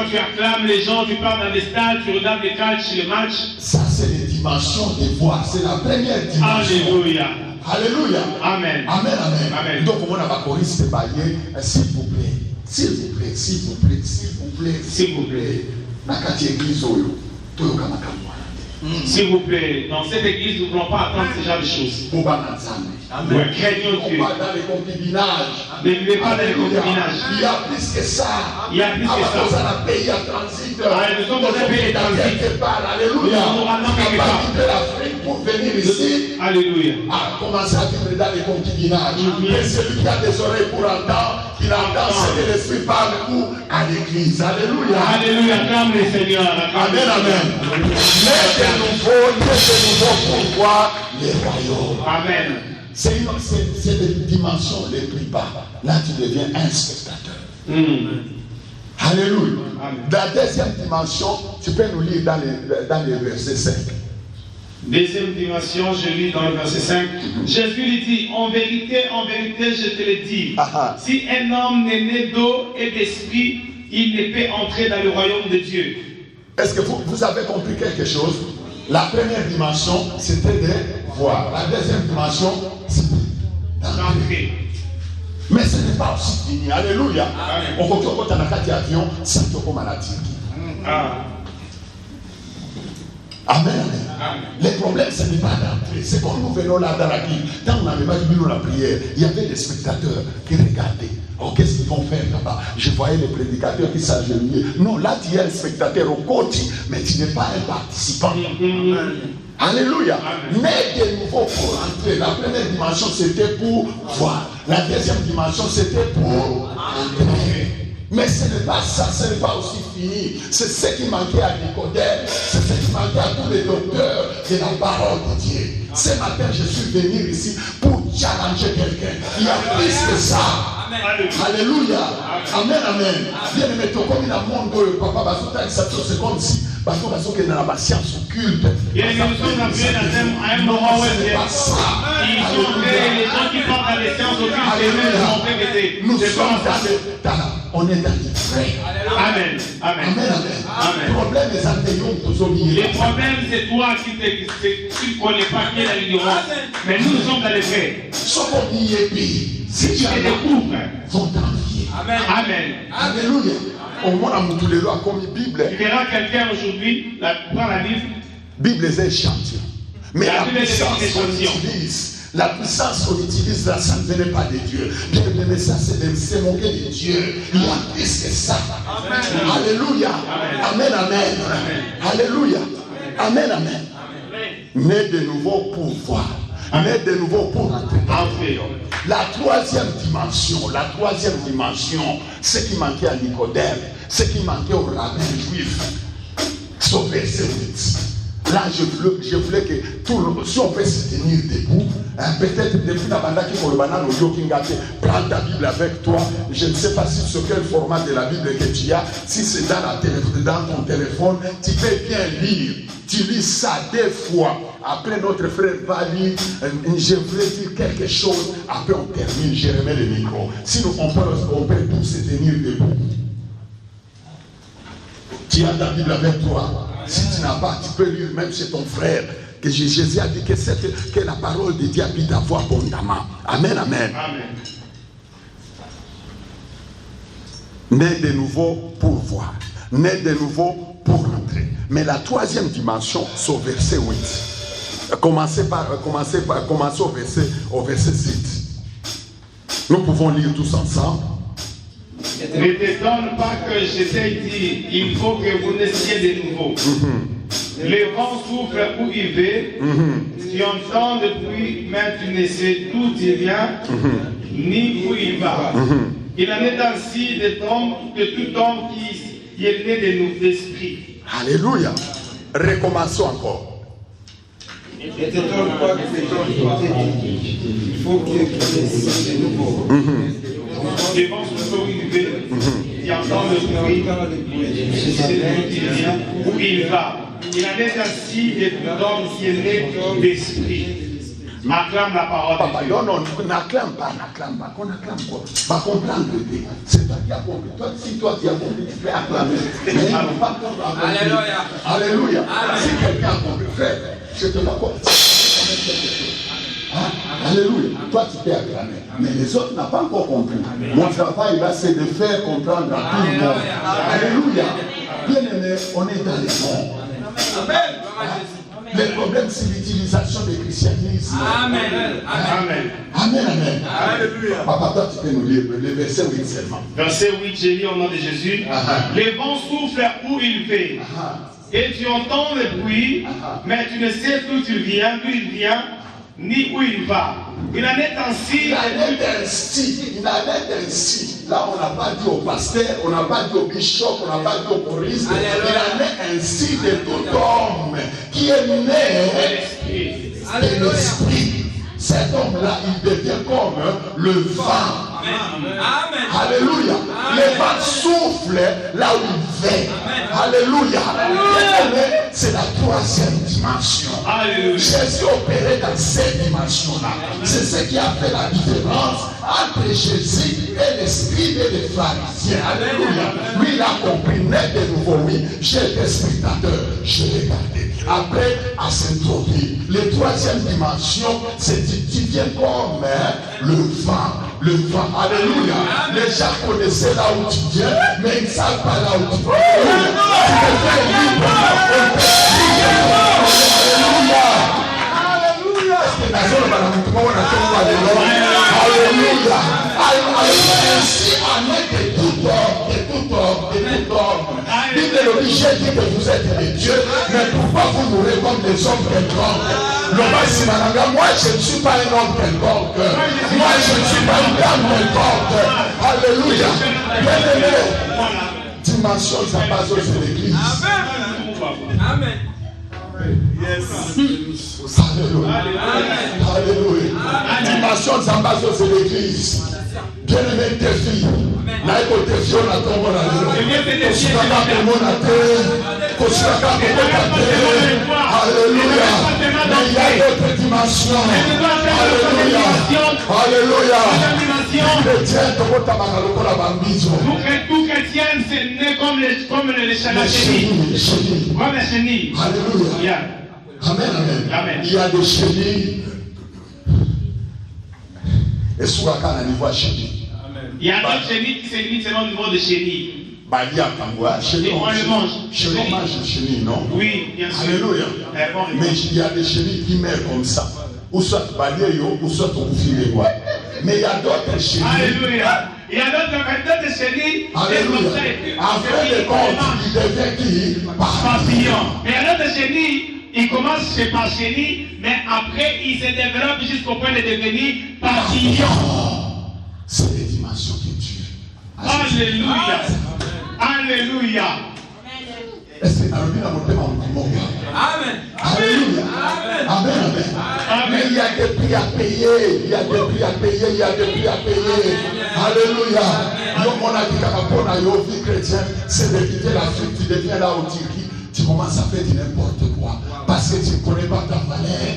[SPEAKER 2] tu acclames les gens, tu pars dans les stades, tu regardes les catchs, les matchs.
[SPEAKER 3] Ça, c'est les dimensions de voir. C'est la première dimension.
[SPEAKER 2] Alléluia.
[SPEAKER 3] Alléluia.
[SPEAKER 2] Amen.
[SPEAKER 3] Amen, amen.
[SPEAKER 2] Amen.
[SPEAKER 3] Donc, on a ma choriste baillé. S'il vous plaît. S'il vous plaît. S'il vous plaît. S'il vous plaît.
[SPEAKER 2] S'il vous plaît.
[SPEAKER 3] Nakati église oyo. Toyoka makamwa.
[SPEAKER 2] S'il vous plaît, dans cette église, nous ne voulons pas attendre ce genre de choses.
[SPEAKER 1] Amen.
[SPEAKER 2] Craignons
[SPEAKER 1] On
[SPEAKER 2] Dieu.
[SPEAKER 1] va dans les concubinages.
[SPEAKER 2] Ne vivez pas dans les concubinages.
[SPEAKER 1] Il y a plus que ça.
[SPEAKER 2] Il y a plus que ça.
[SPEAKER 1] Nous avons un pays en transit.
[SPEAKER 2] Nous sommes dans un pays en transit.
[SPEAKER 1] Quelque part. Alléluia.
[SPEAKER 2] Nous allons quelque
[SPEAKER 1] On va
[SPEAKER 2] part.
[SPEAKER 1] quitter l'Afrique pour venir ici.
[SPEAKER 2] Alléluia.
[SPEAKER 1] À commencer à vivre dans les concubinages. Et celui qui a des oreilles pour entendre, qu'il entend ce que l'Esprit parle où à l'église. Alléluia.
[SPEAKER 2] Alléluia. Acclame le Seigneur.
[SPEAKER 1] Amen, amen. Mais de nouveau pour voir les royaumes.
[SPEAKER 2] Amen.
[SPEAKER 1] C'est une dimension les plus bas. Là, tu deviens un spectateur. Alléluia. La deuxième dimension, tu peux nous lire dans les versets 5.
[SPEAKER 2] Deuxième dimension, je lis dans le verset 5. Jésus lui dit, en vérité, je te le dis, si un homme n'est né d'eau et d'esprit, il ne peut entrer dans le royaume de Dieu.
[SPEAKER 1] Est-ce que vous avez compris quelque chose? La première dimension, c'était de voir. La deuxième dimension, c'était d'entrer. Mais ce n'est pas aussi fini. Alléluia. On peut quand on a quatre avions, ça te comme maladie. Amen. Le problème, ce n'est pas d'entrer. C'est comme nous venons là dans la ville. Quand on n'avait pas vu la prière, il y avait des spectateurs qui regardaient. Oh, qu'est-ce qu'ils vont faire là-bas? Je voyais les prédicateurs qui s'agenouillaient. Non, là tu es un spectateur au côté, mais tu n'es pas un participant. Alléluia. Mais de nouveau pour entrer. La première dimension c'était pour voir. La deuxième dimension c'était pour entrer. Mais ce n'est pas ça, ce n'est pas aussi fini. C'est ce qui manquait à Nicodème, c'est ce qui manquait à tous les docteurs de la parole de Dieu. Ce matin, je suis venu ici pour challenger quelqu'un. Il y a plus que ça. Alléluia. Amen, amen. Bien aimé, comme il a montré, papa, c'est comme si parce que dans la science occulte.
[SPEAKER 2] Nous sommes appelés à un moment où les gens qui parlent dans les sciences occultes,
[SPEAKER 1] nous sommes on est dans le vrai.
[SPEAKER 2] Amen. Amen.
[SPEAKER 1] Amen. Le problème des antérieurs,
[SPEAKER 2] le problème, c'est toi qui ne connais pas qui est dans l'ignorance. Mais nous sommes dans le vrai.
[SPEAKER 1] Si tu
[SPEAKER 2] les découvres,
[SPEAKER 1] vont t'envier.
[SPEAKER 2] Amen.
[SPEAKER 1] Alléluia. Au moins, on a les lois comme Bible.
[SPEAKER 2] Tu verras quelqu'un aujourd'hui, prend la Bible.
[SPEAKER 1] Bible est échantillon. Mais la puissance qu'on utilise là, ça ne venait pas de Dieu. Bien aimé, ça c'est moquer de Dieu. Il y a plus que ça. Amen. Alléluia. Amen, amen. Alléluia. Amen, amen. Né de nouveau pour voir. Né de nouveau pour entrer. La troisième dimension, ce qui manquait à Nicodème, ce qui manquait au rabbin juif, c'est verset 8. Là, je voulais que si on peut se tenir debout, peut-être depuis la bande qui pour le banane au Yokingate, prends ta Bible avec toi. Je ne sais pas sur quel format de la Bible que tu as. Si c'est dans ton téléphone, tu peux bien lire. Tu lis ça 2 fois. Après, notre frère va lire. Je voulais dire quelque chose. Après, on termine. Je remets le micro. Sinon, on peut tous se tenir debout. Tu as ta Bible avec toi. Si tu n'as pas, tu peux lire même chez ton frère. Que Jésus a dit que la parole de Dieu habite à voix abondamment. Amen, amen. Né de nouveau pour voir. Né de nouveau pour entrer. Mais la troisième dimension, c'est au verset 8. Commencez au verset 7. Nous pouvons lire tous ensemble.
[SPEAKER 2] Ne t'étonne pas que je t'ai dit, il faut que vous naissiez de nouveau. Le vent souffle où il veut, tu entends depuis, mais tu ne sais d'où il vient, ni où il va. Il en est ainsi de tout homme qui est né de nous d'esprit.
[SPEAKER 1] Alléluia. Recommençons encore.
[SPEAKER 4] Ne t'étonne pas que je t'ai dit, il faut que vous naissiez de nouveau.
[SPEAKER 2] Le vent souffle où il veut, tu entends le bruit, tu sais d'où il vient, où il va. Il en est ainsi de tout homme qui est né d'esprit. Acclame la parole.
[SPEAKER 1] Papa, non, n'acclame pas. Qu'on acclame quoi? Pas comprendre. C'est toi qui as compris. Si toi tu as compris, tu peux acclamer. Mais ils n'ont pas compris.
[SPEAKER 4] Alléluia.
[SPEAKER 1] Alléluia. Si quelqu'un a compris, frère, je te l'accorde. Alléluia. Toi tu peux acclamer. Mais les autres n'ont pas encore compris. Mon travail là, c'est de faire comprendre à tout le monde. Alléluia. Bien aimé, on est dans les mondes.
[SPEAKER 4] Amen.
[SPEAKER 3] Le problème, c'est l'utilisation du christianisme.
[SPEAKER 2] Amen. Amen.
[SPEAKER 3] Amen, amen. Alléluia. Papa, toi, tu peux nous lire le verset 8 seulement.
[SPEAKER 2] Verset 8, j'ai lu au nom de Jésus. Les vents soufflent où il fait. Et tu entends le bruit, mais tu ne sais d'où il vient, ni où il va. Il en est ainsi.
[SPEAKER 3] Il en est ainsi. Là, on n'a pas dit au pasteur, on n'a pas dit au bishop, on n'a pas dit au choriste. Il en est ainsi de tout homme qui est né de l'esprit. Cet homme-là, il devient comme le vent.
[SPEAKER 2] Amen.
[SPEAKER 3] Alléluia. Le vent souffle là où il va. Alléluia. C'est la troisième dimension.
[SPEAKER 2] Alléluia.
[SPEAKER 3] Jésus opérait dans cette dimension-là. C'est ce qui a fait la différence entre Jésus et l'esprit des pharisiens. Alléluia. Lui, il a compris net de nouveau. Oui, j'étais spectateur. Je regardais. Après, à s'introduire. La troisième dimension, c'est que tu viens comme le vent. Le vent, alléluia. Les gens connaissaient là où tu viens, mais ils ne savent pas là où tu vas. Tu deviens libre. Alléluia. Alléluia. Ainsi en est de tout homme. Il est obligé de dire que vous êtes des dieux, mais pourquoi vous mourrez comme des hommes quelconques? Moi, je ne suis pas un homme quelconque. Moi, je ne suis pas une dame quelconque. Alléluia. Bien-aimé. Dimension Zambazo, c'est l'église.
[SPEAKER 2] Amen.
[SPEAKER 3] Yes. Alléluia. Alléluia. Dimension Zambazo, c'est l'église. Bien-aimé, tes filles. Là, tes filles, on a tombé dans Alléluia. Mais il y a d'autres dimensions. Alléluia. Alléluia.
[SPEAKER 2] Tout chrétien, c'est né comme les chenilles. Comme les chenilles.
[SPEAKER 3] Alléluia. Amen. Il y a des chenilles. Et sur la canne, on voit chenilles.
[SPEAKER 2] Il y a d'autres chenilles qui se limitent selon le niveau de chenilles.
[SPEAKER 3] Chenilles, on mange des chenilles, non?
[SPEAKER 2] Oui, bien sûr.
[SPEAKER 3] Alléluia. Mais il y a des chenilles qui meurent comme ça. Ou soit balayer, ou soit on filet. Mais il y a d'autres chenilles.
[SPEAKER 2] Alléluia. Il y a d'autres chenilles.
[SPEAKER 3] Alléluia. Après les comptes, il devient qui?
[SPEAKER 2] Papillon. Mais il y a d'autres chenilles. Il commence par chenille, mais après il se développe jusqu'au point de devenir papillon.
[SPEAKER 3] C'est les dimensions qui tuent.
[SPEAKER 2] Alléluia. Alléluia.
[SPEAKER 3] Est-ce que Amen. Alléluia. Amen. Mais il y a des prix à payer. Alléluia. On a dit qu'à la vie chrétienne, c'est de quitter l'Afrique, tu deviens là au Turquie. Tu commences à faire n'importe quoi parce que tu ne connais pas ta valeur.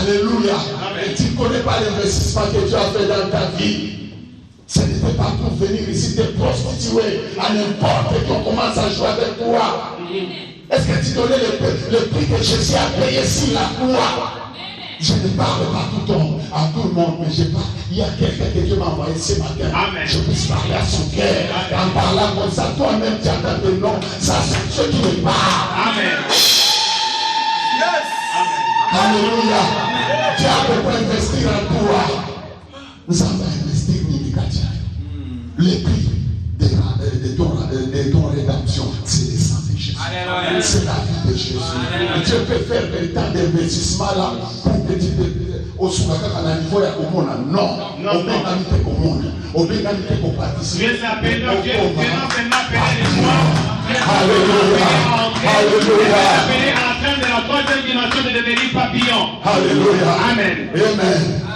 [SPEAKER 3] Alléluia. Et tu ne connais pas l'investissement que tu as fait dans ta vie. Ce n'était pas pour venir ici te prostituer à n'importe qui. On commence à jouer avec toi. Est-ce que tu donnais le prix que Jésus a payé sur la croix? Je ne parle pas tout le temps à tout le monde, mais je parle. Il y a quelqu'un que Dieu m'a envoyé ce matin.
[SPEAKER 2] Amen.
[SPEAKER 3] Je puisse parler à son cœur. En parlant comme ça, toi-même tu attends le nom. Ça, c'est ce qui me parle. Amen. Yes. Amen. Alléluia. Tu as beaucoup investi en toi. Nous allons investir Nimikatia. Les prix de ton rédemption, c'est le sang de Jésus. Alléluia. C'est la vie de Jésus. Alléluia. Dieu peut faire un temps d'investissement là pour que tu au Soukaka à niveau ya komona. Non. Au bénalité komona. Au bénalité pour participer.
[SPEAKER 2] Dieu s'appelle Dieu. Dieu n'a pas appelé les joies.
[SPEAKER 3] Alléluia. Alléluia.
[SPEAKER 2] Appelé à la fin de la troisième dimension de devenir papillon.
[SPEAKER 3] Alléluia.
[SPEAKER 2] Amen.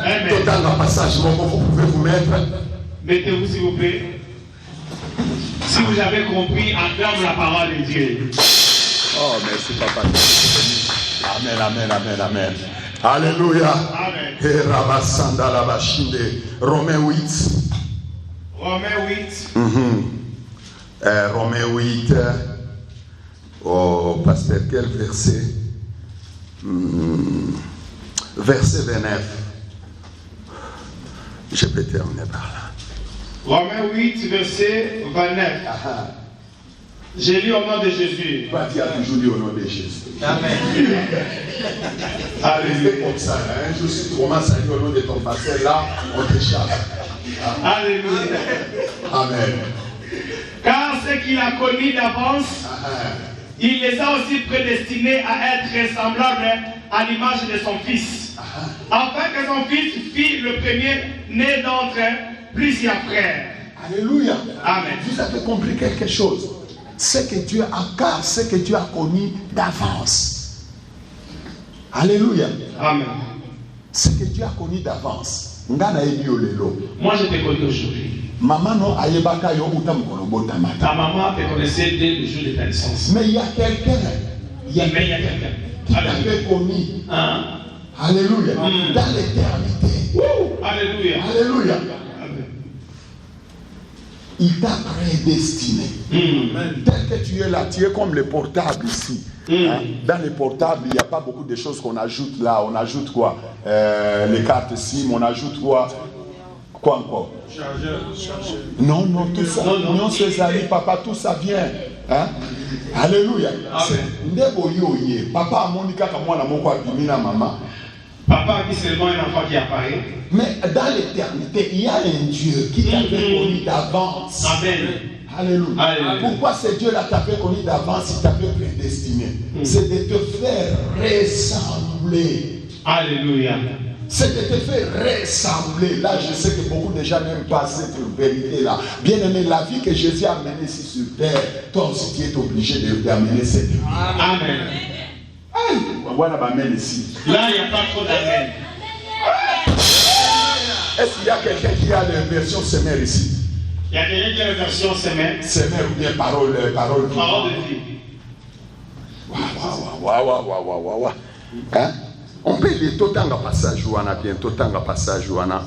[SPEAKER 3] Amen. Total dans le passage, vous pouvez vous mettre.
[SPEAKER 2] Mettez-vous s'il vous plaît. Si vous avez compris, acclame la parole de Dieu.
[SPEAKER 3] Oh, merci papa. Amen. Alléluia.
[SPEAKER 2] Amen.
[SPEAKER 3] Et Rabasanda Labashinde. Romains 8. Romains 8. Oh, pasteur, quel verset? Verset 29. Je peux terminer par là.
[SPEAKER 2] Romains 8, verset 29. J'ai lu au nom de Jésus.
[SPEAKER 3] Toi, tu as toujours lu au nom de Jésus.
[SPEAKER 1] Amen.
[SPEAKER 3] Allez, fais comme ça. Un jour, si tu commences à lire au nom de ton pasteur, là, on te chasse.
[SPEAKER 2] Alléluia.
[SPEAKER 3] Amen.
[SPEAKER 2] Car ce qu'il a connu d'avance, il les a aussi prédestinés à être semblables à l'image de son fils. Afin que son fils fît le premier né d'entre plusieurs frères.
[SPEAKER 3] Alléluia.
[SPEAKER 2] Amen.
[SPEAKER 3] Vous avez compris quelque chose. Ce que Dieu a, car ce que Dieu a connu d'avance. Alléluia.
[SPEAKER 2] Amen.
[SPEAKER 3] Ce que Dieu a connu d'avance.
[SPEAKER 2] Moi, je te connais aujourd'hui.
[SPEAKER 3] Maman non ayebaka yo utamkolobota
[SPEAKER 2] Ta
[SPEAKER 3] mata.
[SPEAKER 2] maman te connaissait dès le jour de ta naissance.
[SPEAKER 3] Mais il y a quelqu'un.
[SPEAKER 2] Mais il y a quelqu'un.
[SPEAKER 3] Qui
[SPEAKER 2] Alléluia.
[SPEAKER 3] t'avait connu.
[SPEAKER 2] Hein?
[SPEAKER 3] Alléluia. Dans l'éternité.
[SPEAKER 2] Alléluia.
[SPEAKER 3] Alléluia.
[SPEAKER 2] Amen.
[SPEAKER 3] Il t'a prédestiné. Tel que tu es là, tu es comme le portable ici. Hein? Dans les portables, il n'y a pas beaucoup de choses qu'on ajoute là. On ajoute quoi? Les cartes SIM, on ajoute quoi? Quoi encore?
[SPEAKER 1] Chargeur.
[SPEAKER 3] Non, tout ça. Non, ses amis, papa, tout ça vient. Hein? Alléluia. Ndebo yoye. Papa a monika comme moi, moko abimina maman.
[SPEAKER 2] Papa a dit seulement un enfant qui apparaît.
[SPEAKER 3] Mais dans l'éternité, il y a un Dieu qui t'avait connu d'avance.
[SPEAKER 2] Amen.
[SPEAKER 3] Alléluia.
[SPEAKER 2] Alléluia.
[SPEAKER 3] Pourquoi ce Dieu-là t'avait connu d'avance, il t'avait prédestiné? C'est de te faire ressembler.
[SPEAKER 2] Alléluia.
[SPEAKER 3] C'est de te faire ressembler. Là, je sais que beaucoup de gens n'aiment pas cette vérité-là. Bien aimé, la vie que Jésus a menée ici sur terre, toi aussi tu es obligé d'amener cette vie.
[SPEAKER 2] Amen.
[SPEAKER 3] Voilà ma main ici.
[SPEAKER 2] Là, il n'y a pas trop d'amen.
[SPEAKER 3] Est-ce qu'il y a quelqu'un qui a la version semeur ici?
[SPEAKER 2] Il y a quelqu'un qui a la version semaine.
[SPEAKER 3] Semeur ou bien parole
[SPEAKER 2] Parole de vie.
[SPEAKER 3] Waouh. Hein? On peut lire tout le passage ouana bientôt tanga passage ouana.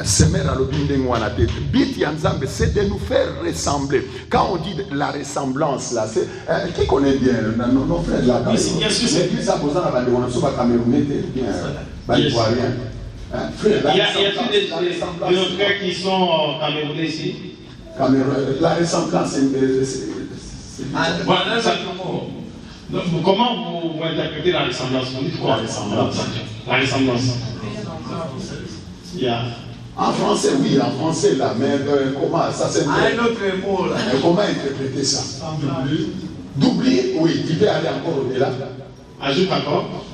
[SPEAKER 3] Semeur à l'obindeng ouana tête. Bit yanzambe, c'est de nous faire ressembler. Quand on dit la ressemblance là, c'est qui connaît bien nos frères là.
[SPEAKER 2] Oui, c'est bien sûr.
[SPEAKER 3] L'église a besoin d'avoir des on a Camerounais bien. Il y a
[SPEAKER 2] tous des frères qui sont camerounais ici.
[SPEAKER 3] La ressemblance, c'est
[SPEAKER 2] Voilà, exactement. Donc, comment vous interprétez la ressemblance? Vous dites quoi? La ressemblance. Yeah.
[SPEAKER 3] En français, oui, en français là, mais comment ça c'est
[SPEAKER 1] Un autre mot là.
[SPEAKER 3] comment interpréter ça? Doubler, oui, tu peux aller encore au-delà.
[SPEAKER 2] Ajoute encore.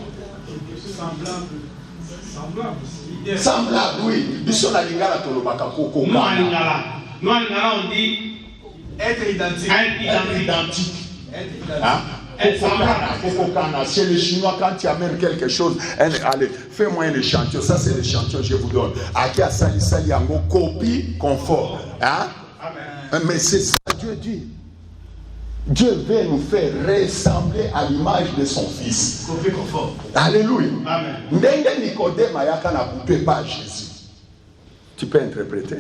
[SPEAKER 3] Semblable, oui. Bisson a lingala tolobaka koko.
[SPEAKER 2] Nous, à Lingala, on dit
[SPEAKER 1] Être identique.
[SPEAKER 3] Identique.
[SPEAKER 1] Hein?
[SPEAKER 3] Chez les Chinois, quand tu amènes quelque chose, allez, fais-moi un échantillon. Ça, c'est l'échantillon que je vous donne. Akia Sali Sali Ango, copie, confort. Hein? Mais c'est ça, Dieu dit. Dieu veut nous faire ressembler à l'image de son Fils.
[SPEAKER 1] Copie confort.
[SPEAKER 3] Alléluia.
[SPEAKER 2] Amen.
[SPEAKER 3] Ndenge Nicodème ayaka na bouté pas Jésus. Tu peux interpréter.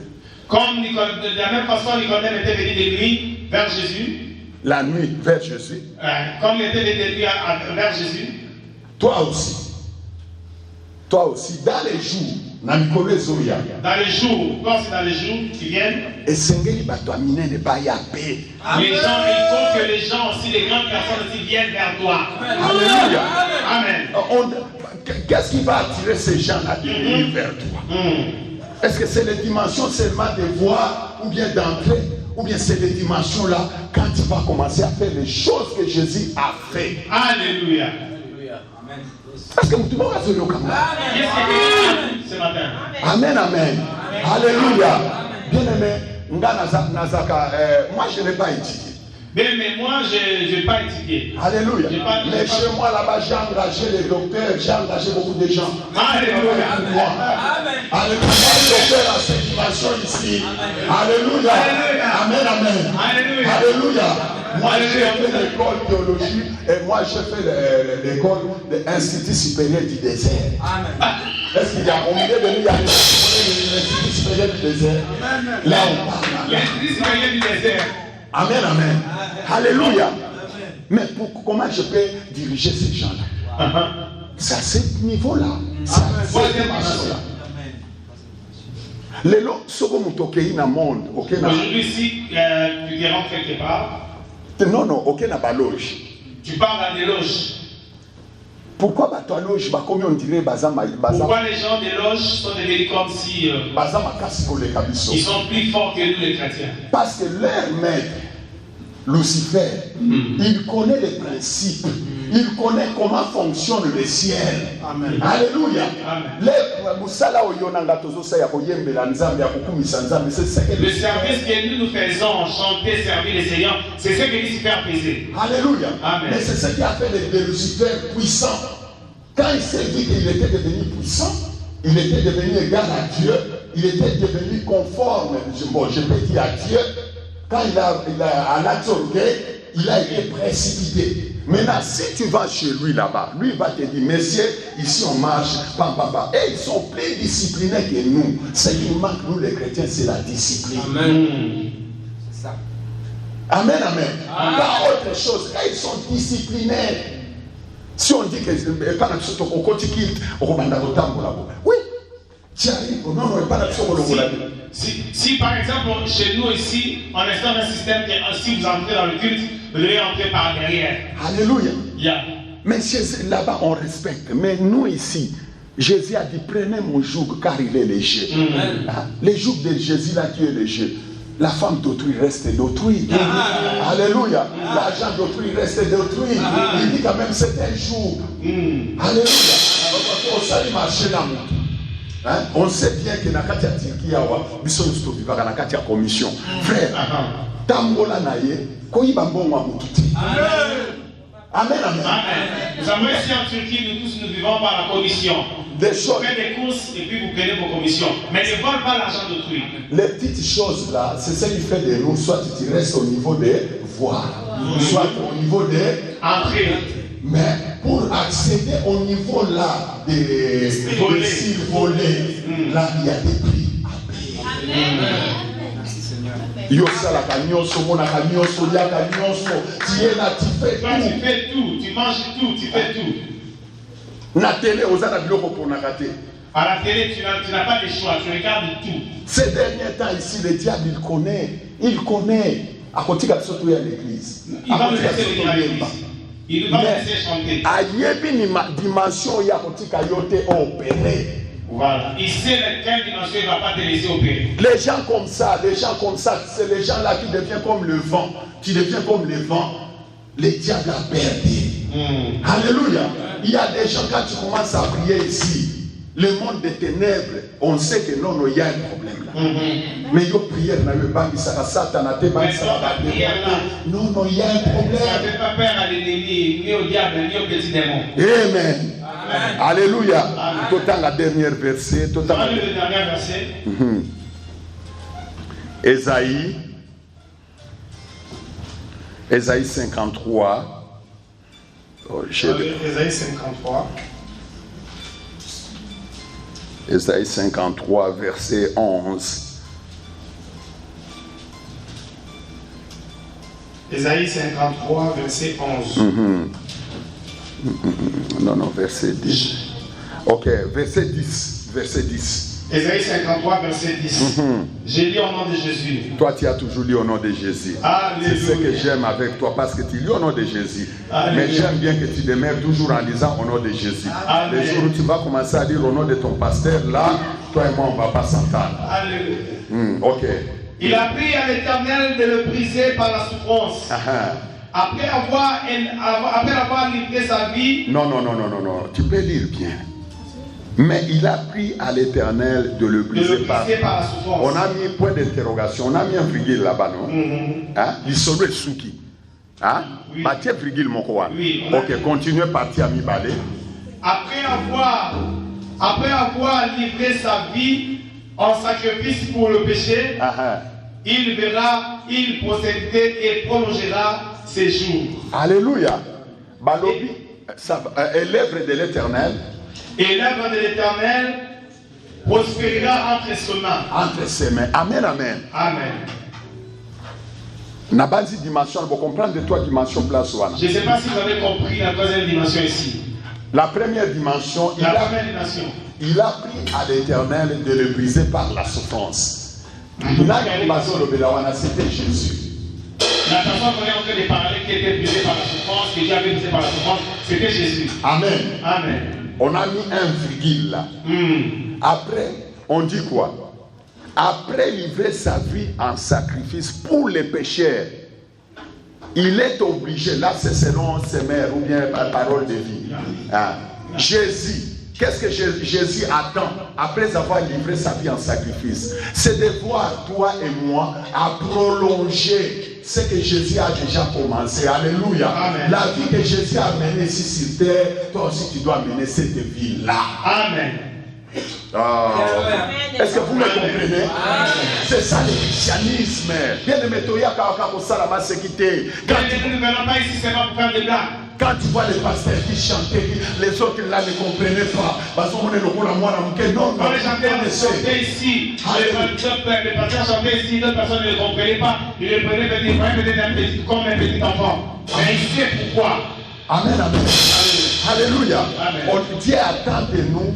[SPEAKER 2] Comme de la même façon, Nicodème était venu de nuit vers Jésus.
[SPEAKER 3] La nuit vers Jésus.
[SPEAKER 2] Comme il était venu de nuit vers Jésus.
[SPEAKER 3] Toi aussi, dans les jours, dans les jours,
[SPEAKER 2] quand c'est dans les jours qui viennent,
[SPEAKER 3] et Sengeli Batoamine ne pas y apé.
[SPEAKER 2] les gens, il faut que les gens aussi, les grandes personnes aussi viennent vers toi.
[SPEAKER 3] Alléluia.
[SPEAKER 2] Amen.
[SPEAKER 3] Qu'est-ce qui va attirer ces gens-là de venir vers toi? Est-ce que c'est les dimensions seulement de voir ou bien d'entrer? Ou bien c'est les dimensions-là quand tu vas commencer à faire les choses que Jésus a fait?
[SPEAKER 2] Alléluia.
[SPEAKER 3] Est-ce que tout le monde a fait le camarade?
[SPEAKER 2] Qu'est-ce que tu ce matin?
[SPEAKER 3] Amen. Alléluia. Bien aimé, moi je n'ai pas étudié.
[SPEAKER 2] Mais moi, je n'ai pas étudié.
[SPEAKER 3] Alléluia. Mais chez moi là-bas, j'ai engagé les docteurs, j'ai engagé beaucoup de gens.
[SPEAKER 2] Alléluia.
[SPEAKER 3] Alléluia. Docteur à cette dimension ici. Alléluia. Amen. Alléluia. Moi j'ai fait l'école théologie et moi j'ai fait l'école de l'Institut supérieur du désert. Est-ce qu'il y a au milieu de nous, il y a l'Institut supérieur du désert? Là on parle.
[SPEAKER 2] L'Institut supérieur du désert.
[SPEAKER 3] Amen. Alléluia. Mais comment je peux diriger ces gens-là? C'est à ce niveau-là. C'est à cette dimension-là.
[SPEAKER 2] Aujourd'hui, si tu rentres quelque part,
[SPEAKER 3] Non, non, aucun n'a pas loge.
[SPEAKER 2] Tu parles à des loges.
[SPEAKER 3] Pourquoi bah loge bah comme on dirait bazama
[SPEAKER 2] Pourquoi les gens des loges sont devenus comme si ils sont plus forts que nous les chrétiens?
[SPEAKER 3] Parce que leur maître Lucifer, il connaît les principes, il connaît comment fonctionne le ciel. Amen. Alléluia. Le
[SPEAKER 2] service que nous faisons, chanter, servir les Seigneurs, c'est ce que Lucifer faisait.
[SPEAKER 3] Alléluia.
[SPEAKER 2] Amen.
[SPEAKER 3] Mais c'est ce qui a fait de Lucifer puissant. Quand il s'est dit qu'il était devenu puissant, il était devenu égal à Dieu, il était devenu conforme, je peux dire à Dieu. Quand il a à l'autorité, il a été précipité. Maintenant, si tu vas chez lui là-bas, lui va te dire, messieurs, ici on marche, pam, pam, pam. Et ils sont plus disciplinés que nous. Ce qui nous manque, nous les chrétiens, c'est la discipline.
[SPEAKER 2] Amen.
[SPEAKER 3] C'est ça. Amen, amen. Pas autre chose. Et ils sont disciplinés. Si on dit que oui, tu arrives, non, non, pas
[SPEAKER 2] si par exemple, chez nous ici, on instaure un système que si vous entrez dans le culte, vous devez entrer par derrière.
[SPEAKER 3] Alléluia.
[SPEAKER 2] Yeah.
[SPEAKER 3] Mais là-bas, on respecte. Mais nous ici, Jésus a dit, prenez mon joug car il est léger. Les jougs de Jésus là qui est léger. La femme d'autrui reste d'autrui. Alléluia. L'argent d'autrui reste d'autrui. Il dit quand même c'est un jour. Alléluia. On sait bien que dans Katia Tirki, dans Katia Commission. Frère, Tambola Naye, Koyibambo Mamututi. Amen, amen.
[SPEAKER 2] Nous avons ici en Turquie, nous tous nous vivons par la commission.
[SPEAKER 3] Des choses.
[SPEAKER 2] Vous faites des courses et puis vous prenez vos commissions. Mais ne volez pas l'argent d'autrui.
[SPEAKER 3] Les petites choses là, c'est ce qui fait de nous, soit tu restes au niveau des voies, soit au niveau des
[SPEAKER 2] entrées.
[SPEAKER 3] Mais pour accéder au niveau là des volés, là il y a des prix à payer. Tu es là, tu fais
[SPEAKER 2] tout. Tu fais tout, tu manges tout, tu fais tout.
[SPEAKER 3] La télé, aux biloko pour nagaté.
[SPEAKER 2] À la télé, tu n'as pas de choix, tu regardes tout.
[SPEAKER 3] Ces derniers temps ici, le diable, il connaît. À côté de ce qu'il y a l'église.
[SPEAKER 2] Il va me laisser venir à l'église. Il va me laisser chanter.
[SPEAKER 3] À Yebi, dimension, il y a côté de opéré.
[SPEAKER 2] Voilà. Il sait quelle dimension il ne va pas te laisser opérer.
[SPEAKER 3] Les gens comme ça, c'est les gens là qui deviennent comme le vent. Tu deviens comme le vent. Le diable a perdu. Alléluia. Il y a des gens, quand tu commences à prier ici, le monde des ténèbres, on sait que non, il y a un problème là. Mais yo prière na yo bangi saka satana te bangi saka non, il y a un problème.
[SPEAKER 2] Ça ne fait pas peur à l'ennemi, ni au diable, ni au petit démon.
[SPEAKER 3] Amen. Alléluia. Total la dernière verset.
[SPEAKER 2] Le dernier verset.
[SPEAKER 3] Ésaïe 53.
[SPEAKER 5] Ésaïe 53.
[SPEAKER 3] Ésaïe 53, verset 11.
[SPEAKER 5] Ésaïe 53, verset 11.
[SPEAKER 3] Non, verset 10. Ok, verset 10. Verset 10.
[SPEAKER 5] Ésaïe 53, verset 10.
[SPEAKER 2] J'ai lu au nom de Jésus.
[SPEAKER 3] Toi, tu as toujours lu au nom de Jésus. C'est ce que j'aime avec toi, parce que tu lis au nom de Jésus. Alléluia. Mais j'aime bien que tu demeures toujours en lisant au nom de Jésus. Les jours où tu vas commencer à lire au nom de ton pasteur, là, toi et moi, on ne va pas s'entendre. Ok.
[SPEAKER 2] Il a pris à l'Éternel de le briser par la souffrance. Après avoir livré sa vie.
[SPEAKER 3] Non. Tu peux lire bien. Mais il a pris à l'Éternel de le briser par
[SPEAKER 2] la souffrance.
[SPEAKER 3] On a mis un point d'interrogation. On a mis un virgule là-bas, non? Il saurait Souki. Oui. Oui. Ok, continuez partir à mi balai.
[SPEAKER 2] Après avoir livré sa vie en sacrifice pour le péché, il verra, il procédera et prolongera ses jours.
[SPEAKER 3] Alléluia. Balobi, est l'œuvre de l'Éternel.
[SPEAKER 2] Et l'œuvre de l'Éternel prospérera entre ses mains.
[SPEAKER 3] Entre ses mains. Amen, amen.
[SPEAKER 2] Amen.
[SPEAKER 3] Nabanzi dimension, vous comprenez de toi dimension place.
[SPEAKER 2] Je ne sais pas si vous avez compris la troisième dimension ici.
[SPEAKER 3] La première dimension, il a pris à l'Éternel de le briser par la souffrance. C'était Jésus.
[SPEAKER 2] La personne qu'on est en train de parler, qui était brisée par la souffrance, qui avait brisé par la souffrance, c'était Jésus.
[SPEAKER 3] Amen.
[SPEAKER 2] Amen.
[SPEAKER 3] On a mis un virgule là. Après, on dit quoi? Après livrer sa vie en sacrifice pour les pécheurs, il est obligé, là c'est selon ses mères ou bien par parole de vie. Hein? Jésus, qu'est-ce que Jésus attend après avoir livré sa vie en sacrifice? C'est de voir toi et moi à prolonger ce que Jésus a déjà commencé. Alléluia. Amen. La vie que Jésus a menée ici sur terre, toi aussi tu dois mener cette vie-là. Amen. Est-ce que vous me comprenez? C'est ça le christianisme. Bien aimé, quand tu vois les pasteurs qui chantaient, les autres là ne comprenaient pas. Non,
[SPEAKER 2] quand les chanteurs chantaient ici, les pasteurs chantaient ici, d'autres personnes ne comprenaient pas. Ils le prenaient comme un petit enfant. Mais il sait pourquoi.
[SPEAKER 3] Amen, amen. Alléluia. Dieu attend de nous,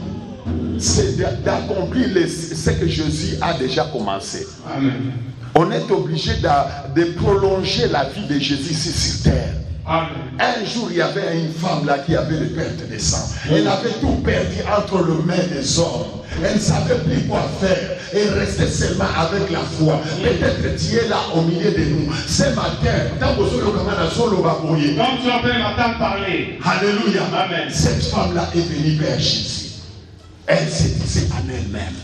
[SPEAKER 3] c'est d'accomplir ce que Jésus a déjà commencé. Amen. On est obligé de prolonger la vie de Jésus ici sur terre. Amen. Un jour, il y avait une femme là qui avait une perte de sang. Elle avait tout perdu entre les mains des hommes. Elle ne savait plus quoi faire. Elle restait seulement avec la foi. Peut-être Dieu est là au milieu de nous. Ce matin, quand
[SPEAKER 2] tu appelles matin parler.
[SPEAKER 3] Alléluia.
[SPEAKER 2] Amen.
[SPEAKER 3] Cette femme-là est venue vers Jésus. Elle se disait en elle-même.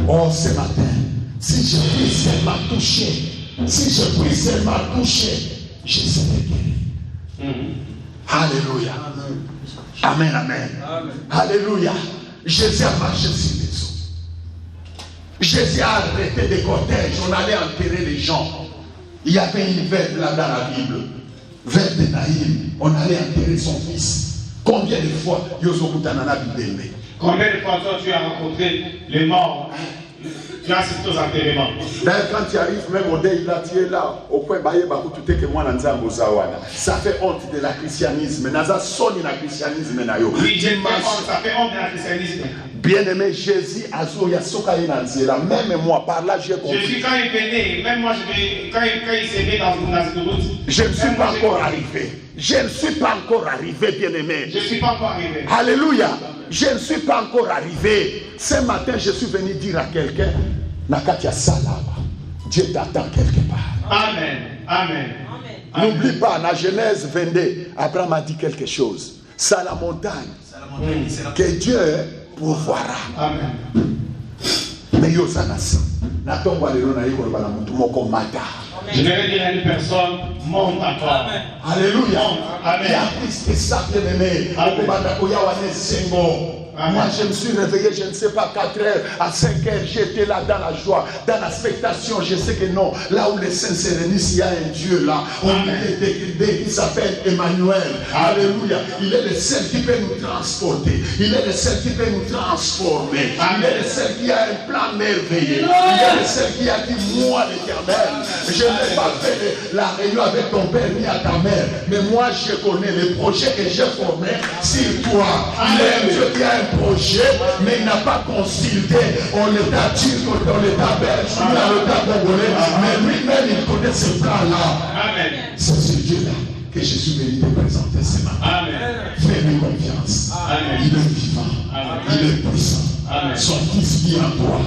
[SPEAKER 3] Oh, ce matin, si je puis seulement toucher, je serai guéri. Alléluia. Amen, amen. Alléluia. Jésus a marché sur les eaux. Jésus a arrêté des cortèges. On allait enterrer les gens. Il y avait une veuve là dans la Bible. Veuve de Naïm. On allait enterrer son fils. Combien de fois
[SPEAKER 2] Combien de fois toi tu as rencontré les morts? Tu as assisté aux enterrements.
[SPEAKER 3] D'ailleurs, quand tu arrives même au deuil, là, tu es là, au point que moi, ça fait honte de la christianisme.
[SPEAKER 2] Oui, ça fait honte de la christianisme.
[SPEAKER 3] Bien-aimé, Jésus, même moi, par là, j'ai compris.
[SPEAKER 2] Jésus, quand il venait, même moi, quand il s'est mis dans une route,
[SPEAKER 3] je ne suis pas encore arrivé. Je ne suis pas encore arrivé, bien-aimé.
[SPEAKER 2] Je ne suis pas encore arrivé.
[SPEAKER 3] Alléluia. Je ne suis pas encore arrivé. Ce matin, je suis venu dire à quelqu'un, Nakatia Salaba, Dieu t'attend quelque part.
[SPEAKER 2] Amen. Amen.
[SPEAKER 3] N'oublie pas, dans Genèse 22, Abraham a dit quelque chose. C'est la montagne que Dieu pourvoira.
[SPEAKER 2] Amen.
[SPEAKER 3] Mais Yosanasi, Natomba le Rona Yiko Bala Mutumoko Mata.
[SPEAKER 2] Je vais dire à une personne, monte à toi.
[SPEAKER 3] Alléluia.
[SPEAKER 2] Amen.
[SPEAKER 3] Il y a plus que ça, bien-aimé. Moi, je me suis réveillé, je ne sais pas, 4 heures, à 5 heures, j'étais là dans la joie, dans l'expectation. Je sais que non, là où les saints se réunissent, il y a un Dieu là. Il s'appelle Emmanuel. Alléluia. Il est le seul qui peut nous transporter. Il est le seul qui peut nous transformer. Il est le seul qui a un plan merveilleux. Il est le seul qui a dit, moi, l'Éternel, je n'ai pas fait la réunion avec ton père ni à ta mère, mais moi, je connais les projets que j'ai formés sur toi. Il est un Dieu qui a un projet, mais il n'a pas consulté en l'état turc, dans l'état belge, dans l'état congolais, mais lui-même il connaît ce plan-là. C'est ce Dieu-là que je suis venu te présenter ce matin. Fais-lui confiance. Il est vivant. Il est puissant. Son fils vit en toi.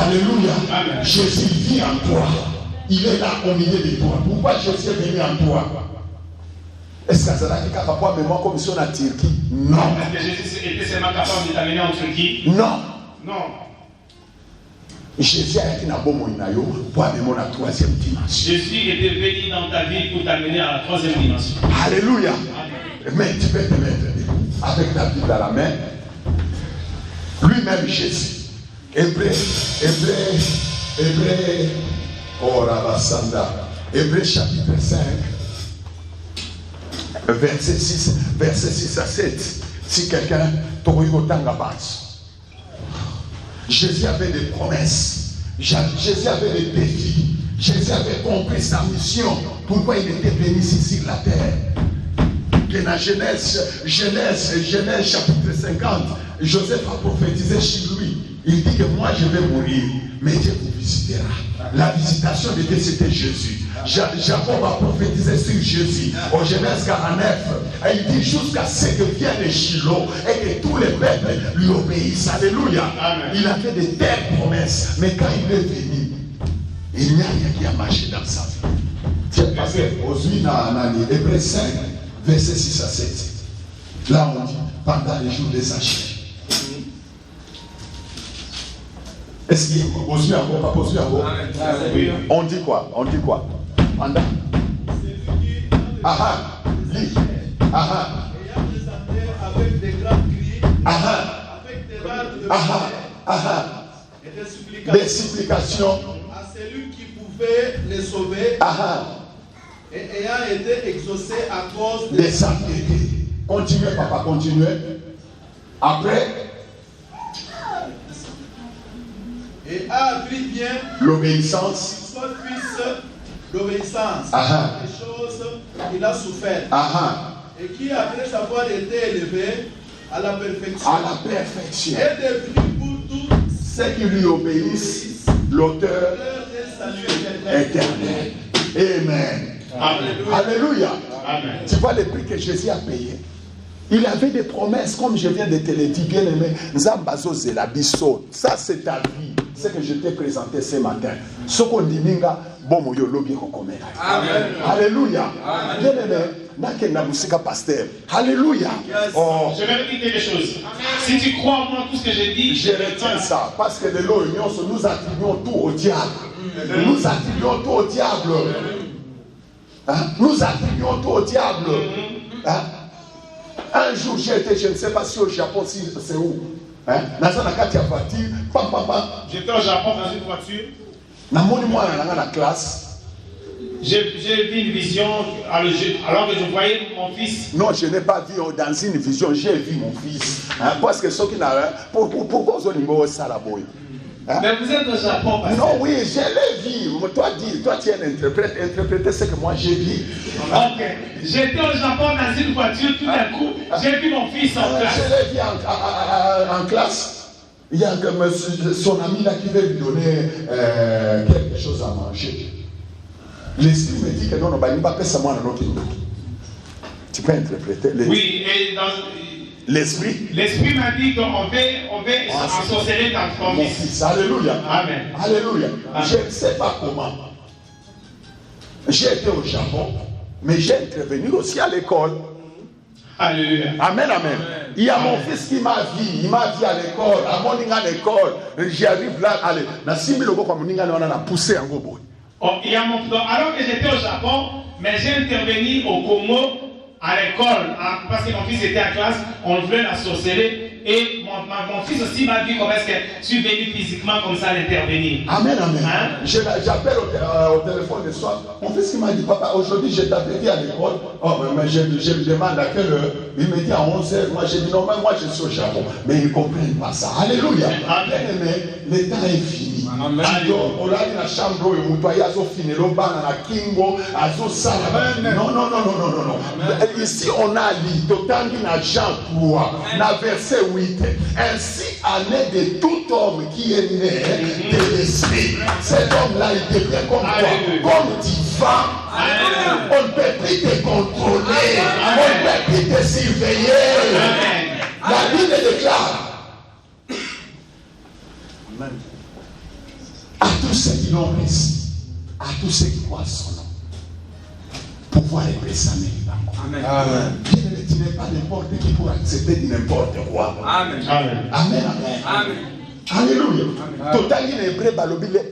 [SPEAKER 3] Alléluia. Jésus vit en toi. Il est là au milieu de toi. Pourquoi Jésus est venu en toi? Est-ce que ça a été capable de moi comme si on a Turquie? Non.
[SPEAKER 2] Est-ce que Jésus était seulement capable de t'amener en Turquie?
[SPEAKER 3] Non.
[SPEAKER 2] Non.
[SPEAKER 3] Jésus a été dans la troisième dimension.
[SPEAKER 2] Jésus était venu dans ta vie pour t'amener à la troisième dimension.
[SPEAKER 3] Alléluia. Mais tu peux te mettre avec ta Bible à la main. Lui-même Jésus. Hébreu, oh Rabasanda. Hébreu chapitre 5. Verset 6 à 7. Si quelqu'un Jésus avait des promesses. Jésus avait des défis. Jésus avait compris sa mission. Pourquoi il était venu ici sur la terre. Que dans Genèse chapitre 50, Joseph a prophétisé chez lui. Il dit que moi je vais mourir.
[SPEAKER 1] mais Dieu vous visitera. La visitation de Dieu, c'était Jésus. Jacob a prophétisé sur Jésus. Au Genèse 49, il dit jusqu'à ce que vienne Shiloh et que tous les peuples lui obéissent. Alléluia. Amen. Il a fait de telles promesses. Mais quand il est venu, il n'y a rien qui a marché dans sa vie. Tiens, parce que aujourd'hui, dans Hébreux 5, verset 6 à 7, là on dit, pendant les jours des achats. Est-ce qu'il y a aujourd'hui encore, pas aujourd'hui encore? On dit quoi? On dit quoi? Pendant. Aha, lis. Aha.
[SPEAKER 6] Ayant présenté avec des grands cris, avec des larmes de et
[SPEAKER 1] des supplications
[SPEAKER 6] à celui qui pouvait les sauver, et ayant été exaucé à cause
[SPEAKER 1] des sacrifices. Continuez, papa, continuez. Après,
[SPEAKER 6] et a appris bien
[SPEAKER 1] l'obéissance,
[SPEAKER 6] son fils, l'obéissance, les choses qu'il a souffert, et qui, après avoir été élevé à la perfection, est devenu pour tous
[SPEAKER 1] ceux qui lui obéissent l'auteur
[SPEAKER 6] des saluts
[SPEAKER 1] éternel. Amen.
[SPEAKER 6] Amen.
[SPEAKER 1] Alléluia.
[SPEAKER 6] Amen.
[SPEAKER 1] Tu vois le prix que Jésus a payé. Il avait des promesses, comme je viens de te le dire, bien aimé. Ça, c'est ta vie. Ce que je t'ai présenté ce matin. Ce qu'on dit, Amen. Alléluia. Bien aimé. Pasteur. Alléluia.
[SPEAKER 2] Oh. Je vais te dire des choses. Si tu crois en moi, tout ce que j'ai dit,
[SPEAKER 1] je retiens ça. Parce que de l'union, nous attribuons tout au diable. Nous attribuons tout au diable. Nous attribuons tout au diable. Un jour, j'ai été, je ne sais pas si au Japon, si c'est où.
[SPEAKER 2] J'étais au Japon dans une voiture.
[SPEAKER 1] Dans la classe.
[SPEAKER 2] J'ai vu une vision alors que je voyais mon fils.
[SPEAKER 1] Non, je n'ai pas vu dans une vision, j'ai vu mon fils. Parce que ceux qui n'ont rien, pourquoi vous avez ça là-bas?
[SPEAKER 2] Mais vous êtes au Japon, parce
[SPEAKER 1] non, oui, je l'ai vu. Toi, tu es un interprète, interpréter ce que moi j'ai vu.
[SPEAKER 2] Ok. J'étais au Japon dans une voiture, tout d'un coup, j'ai vu mon fils en classe.
[SPEAKER 1] Je l'ai vu en classe. Il y a son ami là qui veut lui donner quelque chose à manger. L'esprit me dit que non, pas ça moi dans notre. Tu peux interpréter.
[SPEAKER 2] Oui, et dans
[SPEAKER 1] l'esprit.
[SPEAKER 2] L'esprit m'a dit qu'on veut ensorceler ton fils.
[SPEAKER 1] Alléluia.
[SPEAKER 2] Amen.
[SPEAKER 1] Alléluia.
[SPEAKER 2] Amen.
[SPEAKER 1] Je ne sais pas comment. J'ai été au Japon, mais j'ai intervenu aussi à l'école.
[SPEAKER 2] Alléluia.
[SPEAKER 1] Amen, amen. Il y a mon fils qui m'a dit, à l'école, à mon à l'école. J'arrive là, allez, na 6 000 euros comme on a poussé en gros.
[SPEAKER 2] Alors que j'étais au Japon, mais j'ai intervenu au Congo à l'école, parce que mon fils était en classe, on voulait la sorceler. Et mon fils aussi m'a dit comment est-ce que je suis venu physiquement comme ça à l'intervenir.
[SPEAKER 1] Amen, amen. J'appelle au téléphone le soir. Mon fils m'a dit, papa, aujourd'hui je t'avais vu à l'école. Oh, mais je lui demande à quelle heure. Il me dit à 11h. Moi, j'ai dit, non, mais moi je suis au Japon. Mais ils ne comprennent pas ça. Alléluia. Amen. Mais le temps est fini. Amen. On a dans la chambre, il y a fini, le banc, la kingo, azo sala. Non. Ici, on a dit, autant d'un Jean 3, dans verset 8. Ainsi, en est de tout homme qui est né de l'esprit. Cet homme-là, il devient comme quoi? Comme divin. On ne peut plus te contrôler. On ne peut plus te surveiller. La Bible déclare. Amen. À tous ceux qui l'ont reçu, à tous ceux qui croient son nom, pouvoir et présenter. Amen. Amen. Tu n'es pas n'importe qui pour accepter n'importe quoi. Amen. Amen. Amen. Amen. Alléluia. Totalement hébreu,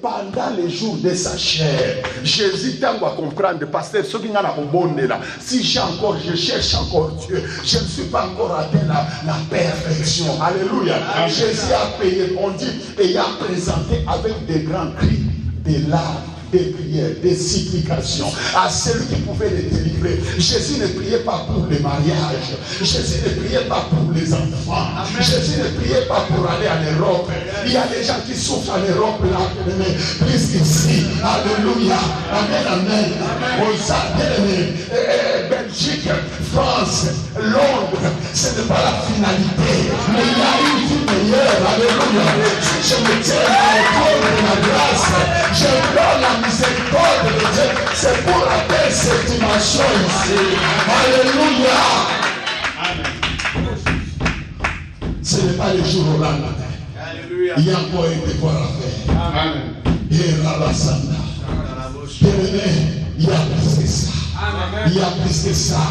[SPEAKER 1] pendant les jours de sa chair, Jésus t'a à comprendre, pasteur, ce qui n'a pas bonne là. Si je cherche encore Dieu, je ne suis pas encore atteint la perfection. Alléluia. Jésus a payé, on dit, et a présenté avec des grands cris, des larmes, des prières, des supplications à celui qui pouvait les délivrer. Jésus ne priait pas pour les mariages. Jésus ne priait pas pour les enfants. Amen. Jésus ne priait pas pour aller en Europe. Il y a des gens qui souffrent en Europe là, plus qu'ici. Alléluia. Amen, amen. Belgique, France, Londres, Ce n'est pas la finalité. Mais il y a une vie meilleure. Alléluia. Je me tiens à l'école de la grâce. J'implore la miséricorde de Dieu. C'est pour atteindre cette dimension ici. Alléluia. Ce n'est pas le jour au lendemain. Il y a encore un devoir à faire.
[SPEAKER 5] Amen.
[SPEAKER 1] Et Rabasanda. Bien-aimé, il y a plus que ça. Il y a plus que ça.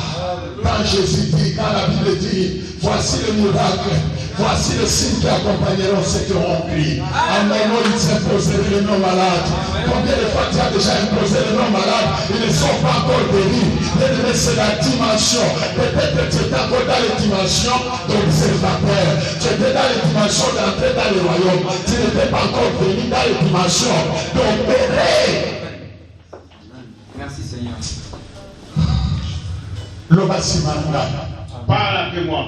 [SPEAKER 1] Quand Jésus dit, quand la Bible dit, voici le miracle, voici le signe qui accompagneront ceux qui auront pris. En mon nom, ils s'imposeront les non malades. Combien de fois tu as déjà imposé les non malades? Ils ne sont pas encore guéris. Bien-aimé, c'est la dimension. Peut-être que tu es encore dans les dimensions d'observateur. Tu étais dans les dimensions d'entrer dans le royaume. Tu n'étais pas encore venu dans les dimensions d'opérer.
[SPEAKER 4] Merci Seigneur.
[SPEAKER 5] Parle après moi.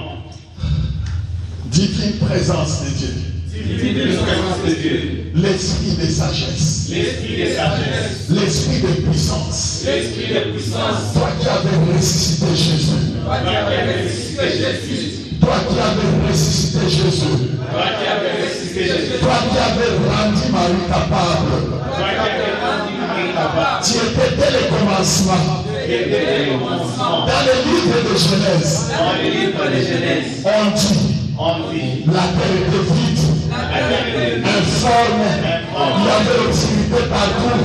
[SPEAKER 1] Divine présence de Dieu.
[SPEAKER 5] Divine présence de Dieu.
[SPEAKER 1] L'esprit de sagesse.
[SPEAKER 5] L'esprit de sagesse.
[SPEAKER 1] L'esprit de puissance.
[SPEAKER 5] L'esprit de puissance.
[SPEAKER 1] Toi qui avais ressuscité Jésus.
[SPEAKER 5] Toi qui avais ressuscité Jésus.
[SPEAKER 1] Toi qui avais ressuscité Jésus.
[SPEAKER 5] Toi qui avais ressuscité Jésus.
[SPEAKER 1] Toi qui avais rendu Marie capable.
[SPEAKER 5] Toi qui avais rendu Marie capable.
[SPEAKER 1] Tu étais dès le commencement. Dans le livre de Genèse.
[SPEAKER 5] Dans le livre de Genèse.
[SPEAKER 1] On dit. La terre était vide. Informe. Il y avait l'obscurité partout.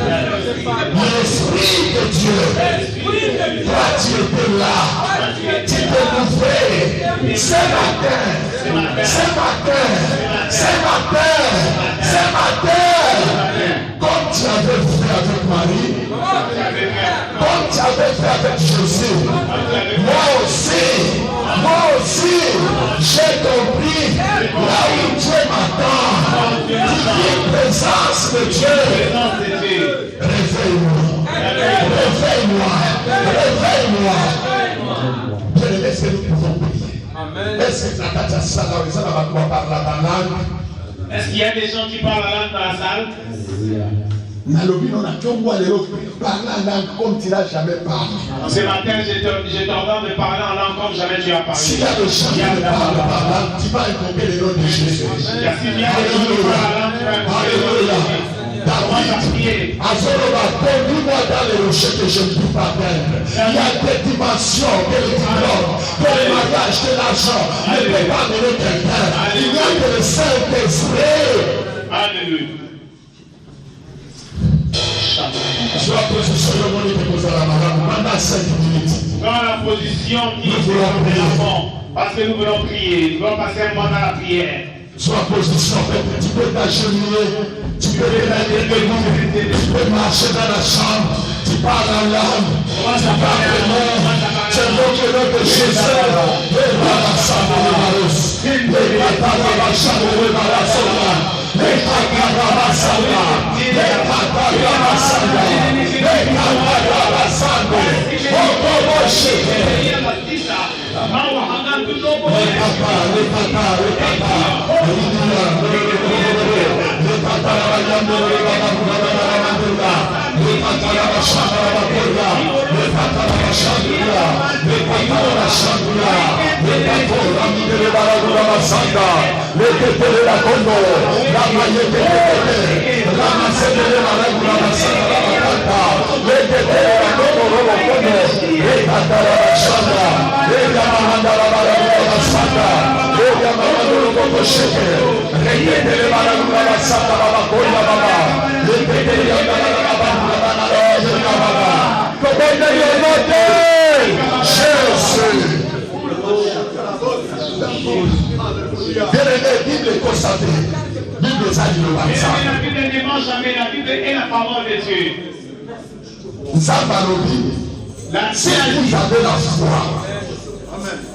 [SPEAKER 1] L'Esprit de Dieu. Toi tu étais là. Tu t'es ouvert. Ce matin, comme tu avais fait avec Marie, comme tu avais fait avec Jésus, moi aussi, j'ai compris là où Dieu m'attend. Divine présence de Dieu. Réveille-moi. Bien-aimé, est-ce que nous pouvons prier? Est-ce que
[SPEAKER 5] Est-ce qu'il y a des gens qui parlent la langue dans la salle? Ce matin, j'ai tendance de parler en langue comme jamais tu as parlé.
[SPEAKER 1] S'il y a des gens qui parlent par langue, tu vas invoquer le nom de Jésus. Alléluia. David, Azoroba, conduis-moi dans les rochers que je ne peux pas atteindre. Il y a des dimensions que le diplôme, que le mariage, que l'argent ne peut pas mener quelqu'un. Il y a que le Saint-Esprit.
[SPEAKER 5] Alléluia.
[SPEAKER 1] Sur la position de mon épouse à la madame, pendant 5 minutes.
[SPEAKER 5] Dans la position qui est de l'avant, parce que nous voulons prier, nous voulons passer un moment dans la prière.
[SPEAKER 1] Sur la position, tu peux t'agenouiller, tu peux regarder debout, tu peux marcher dans la chambre, tu parles en langue, tu parles de nom, tu invoques le nom de Jésus. Et la chambre de Maros, et la chambre de Maros.
[SPEAKER 5] La Bible ne ment jamais, la Bible est la parole de Dieu.
[SPEAKER 1] Si vous avez la foi,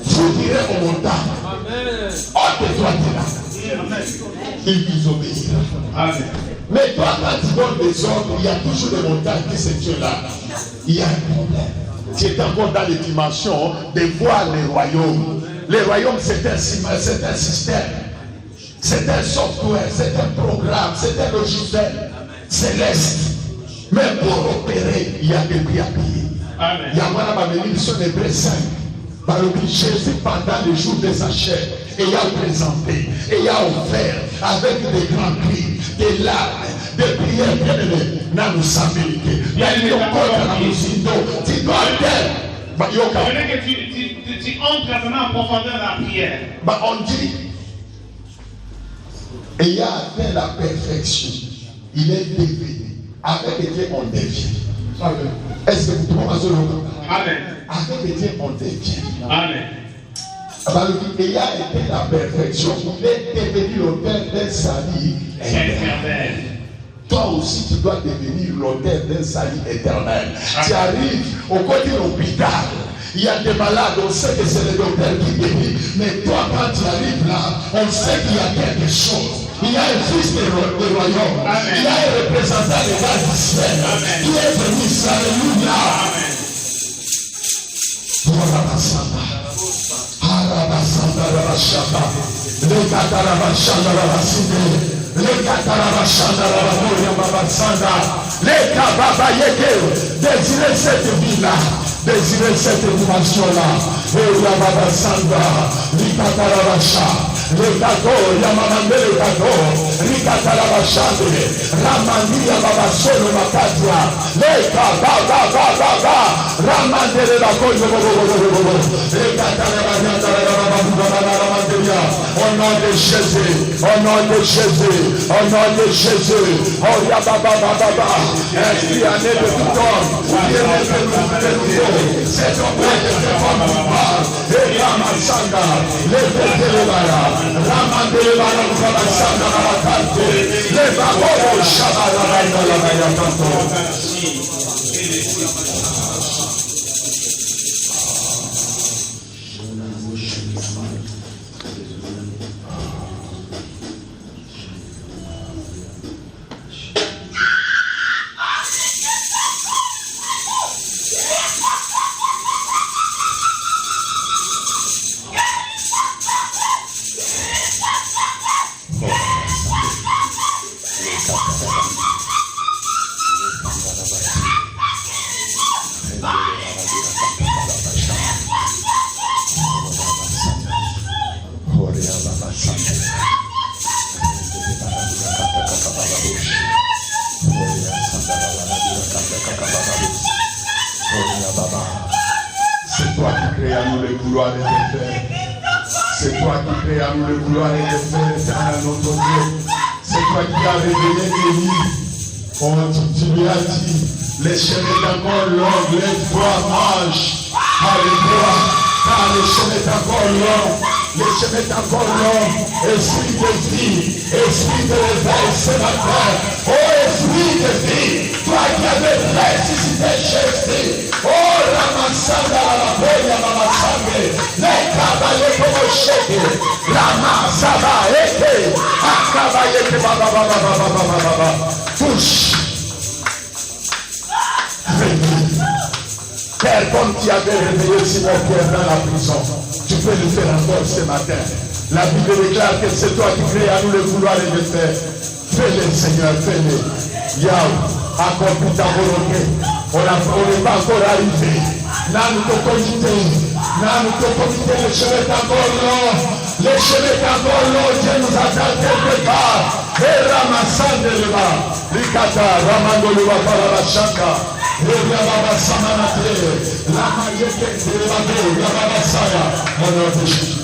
[SPEAKER 1] vous direz au montagne, ôte-toi de là. Il vous obéira.
[SPEAKER 5] Amen.
[SPEAKER 1] Mais toi, quand tu donnes des ordres, il y a toujours des montagnes qui se tiennent là. Il y a un problème. Tu es encore dans les dimensions de voir les royaumes. Les royaumes, c'est un système. C'est un software, c'est un programme, c'est un logiciel céleste. Mais pour opérer, il y a des prix à payer.
[SPEAKER 5] Amen.
[SPEAKER 1] Il y a une mission d'Hébreux 5. Jésus, pendant les jours de sa chair, ayant présenté, ayant offert avec des grands cris, des larmes, des prières, bien-aimés, dans nos américains. Tu dois être.
[SPEAKER 2] Tu entres vraiment en profondeur dans la prière.
[SPEAKER 1] On dit, ayant atteint la perfection, il est devenu. Avec Dieu, on devient. Est-ce que vous pouvez
[SPEAKER 2] Amen.
[SPEAKER 1] Avec Dieu, on devient.
[SPEAKER 2] Amen.
[SPEAKER 1] Ayant été la perfection, il est devenu l'auteur d'un salut éternel. Toi aussi, tu dois devenir l'auteur d'un salut éternel. Tu arrives au côté de l'hôpital. Il y a des malades, on sait que c'est le docteur qui guérit. Mais toi, quand tu arrives là, on sait qu'il y a quelque chose. Il y a un fils du royaume. Amen. Il y a un représentant de l'État d'Israël qui est venu. Alléluia. Désirez cette vie-là, désirez cette dimension-là. Le gato, Yamamande le gato, Rikata la Bachande, Ramandia Babasolo Makatia, Leka Baba, Ramande le Bakoyo, Rikata la Bamandia, au nom de Jésus, au nom de Jésus, au nom de Jésus, oh Yababa, esprit année de tout homme, viens de nouveau, c'est ton père de femme, et Ramasanda, les Bétélébara. Ramandele bana mukaba sanda na bakante le babo shabala bana la bana tanto. C'est toi qui crée à nous le vouloir et le faire. C'est toi qui crée à nous le vouloir et le faire, éternel notre Dieu. C'est toi qui as révélé Élie. Oh, tu lui as dit, les chemins d'encore longs, lève-toi, mange. Alléluia. Car le chemin est encore long. Le chemin est encore long. Esprit de vie, esprit de réveil ce matin. Oh, esprit de vie, toi qui avais ressuscité Jésus. Oh, Ramassanda, la boya, Ramassande, les cavaliers comme chèque, Ramassaba, ete, Akabaye, Baba, touche. Père, comme tu avais réveillé Simon Pierre dans la prison, tu peux le faire encore ce matin. La Bible déclare que c'est toi qui crées à nous le vouloir et le faire. Fais-le, Seigneur, fais-le. Yahweh, accomplis ta volonté. On n'est pas encore arrivé. Là, nous te comité. Le chemin est encore long. Le chemin est encore long. Dieu nous attend quelque part. Et ramassant de là. Rikata, Ramando le Wapara Shaka. Baba Samanate, la Mayeke, la Baba Saya, mon nom de Jésus.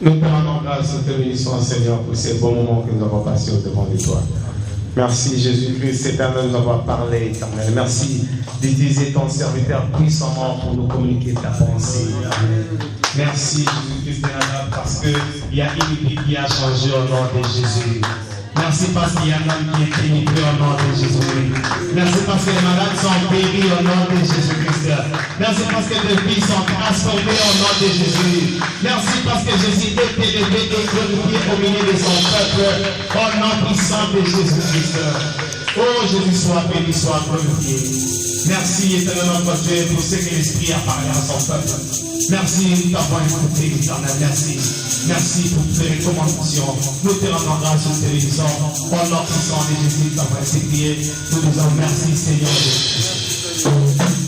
[SPEAKER 7] Nous te rendons grâce, nous te bénissons, Seigneur, pour ces bons moments que nous avons passés au-devant de toi. Merci, Jésus-Christ, éternel, de nous avoir parlé, éternel. Merci d'utiliser ton serviteur puissamment pour nous communiquer ta pensée. Amen. Merci, Jésus-Christ, parce qu'il y a une vie qui a changé au nom de Jésus. Merci parce qu'il y a un homme qui est délivré au nom de Jésus. Merci parce que les malades sont guéris au nom de Jésus-Christ. Merci parce que les vies sont transformées au nom de Jésus. Merci parce que Jésus est élevé et glorifié au milieu de son peuple au nom puissant de Jésus-Christ. Oh Jésus, sois béni, sois glorifié. Merci éternel notre Dieu pour ce que l'Esprit a parlé à son peuple. Merci d'avoir écouté, éternel. Merci. Merci pour toutes les recommandations. Nous te rendons grâce au téléviseur. Au nom puissant de Jésus, d'avoir été prié. Nous disons merci Seigneur Jésus.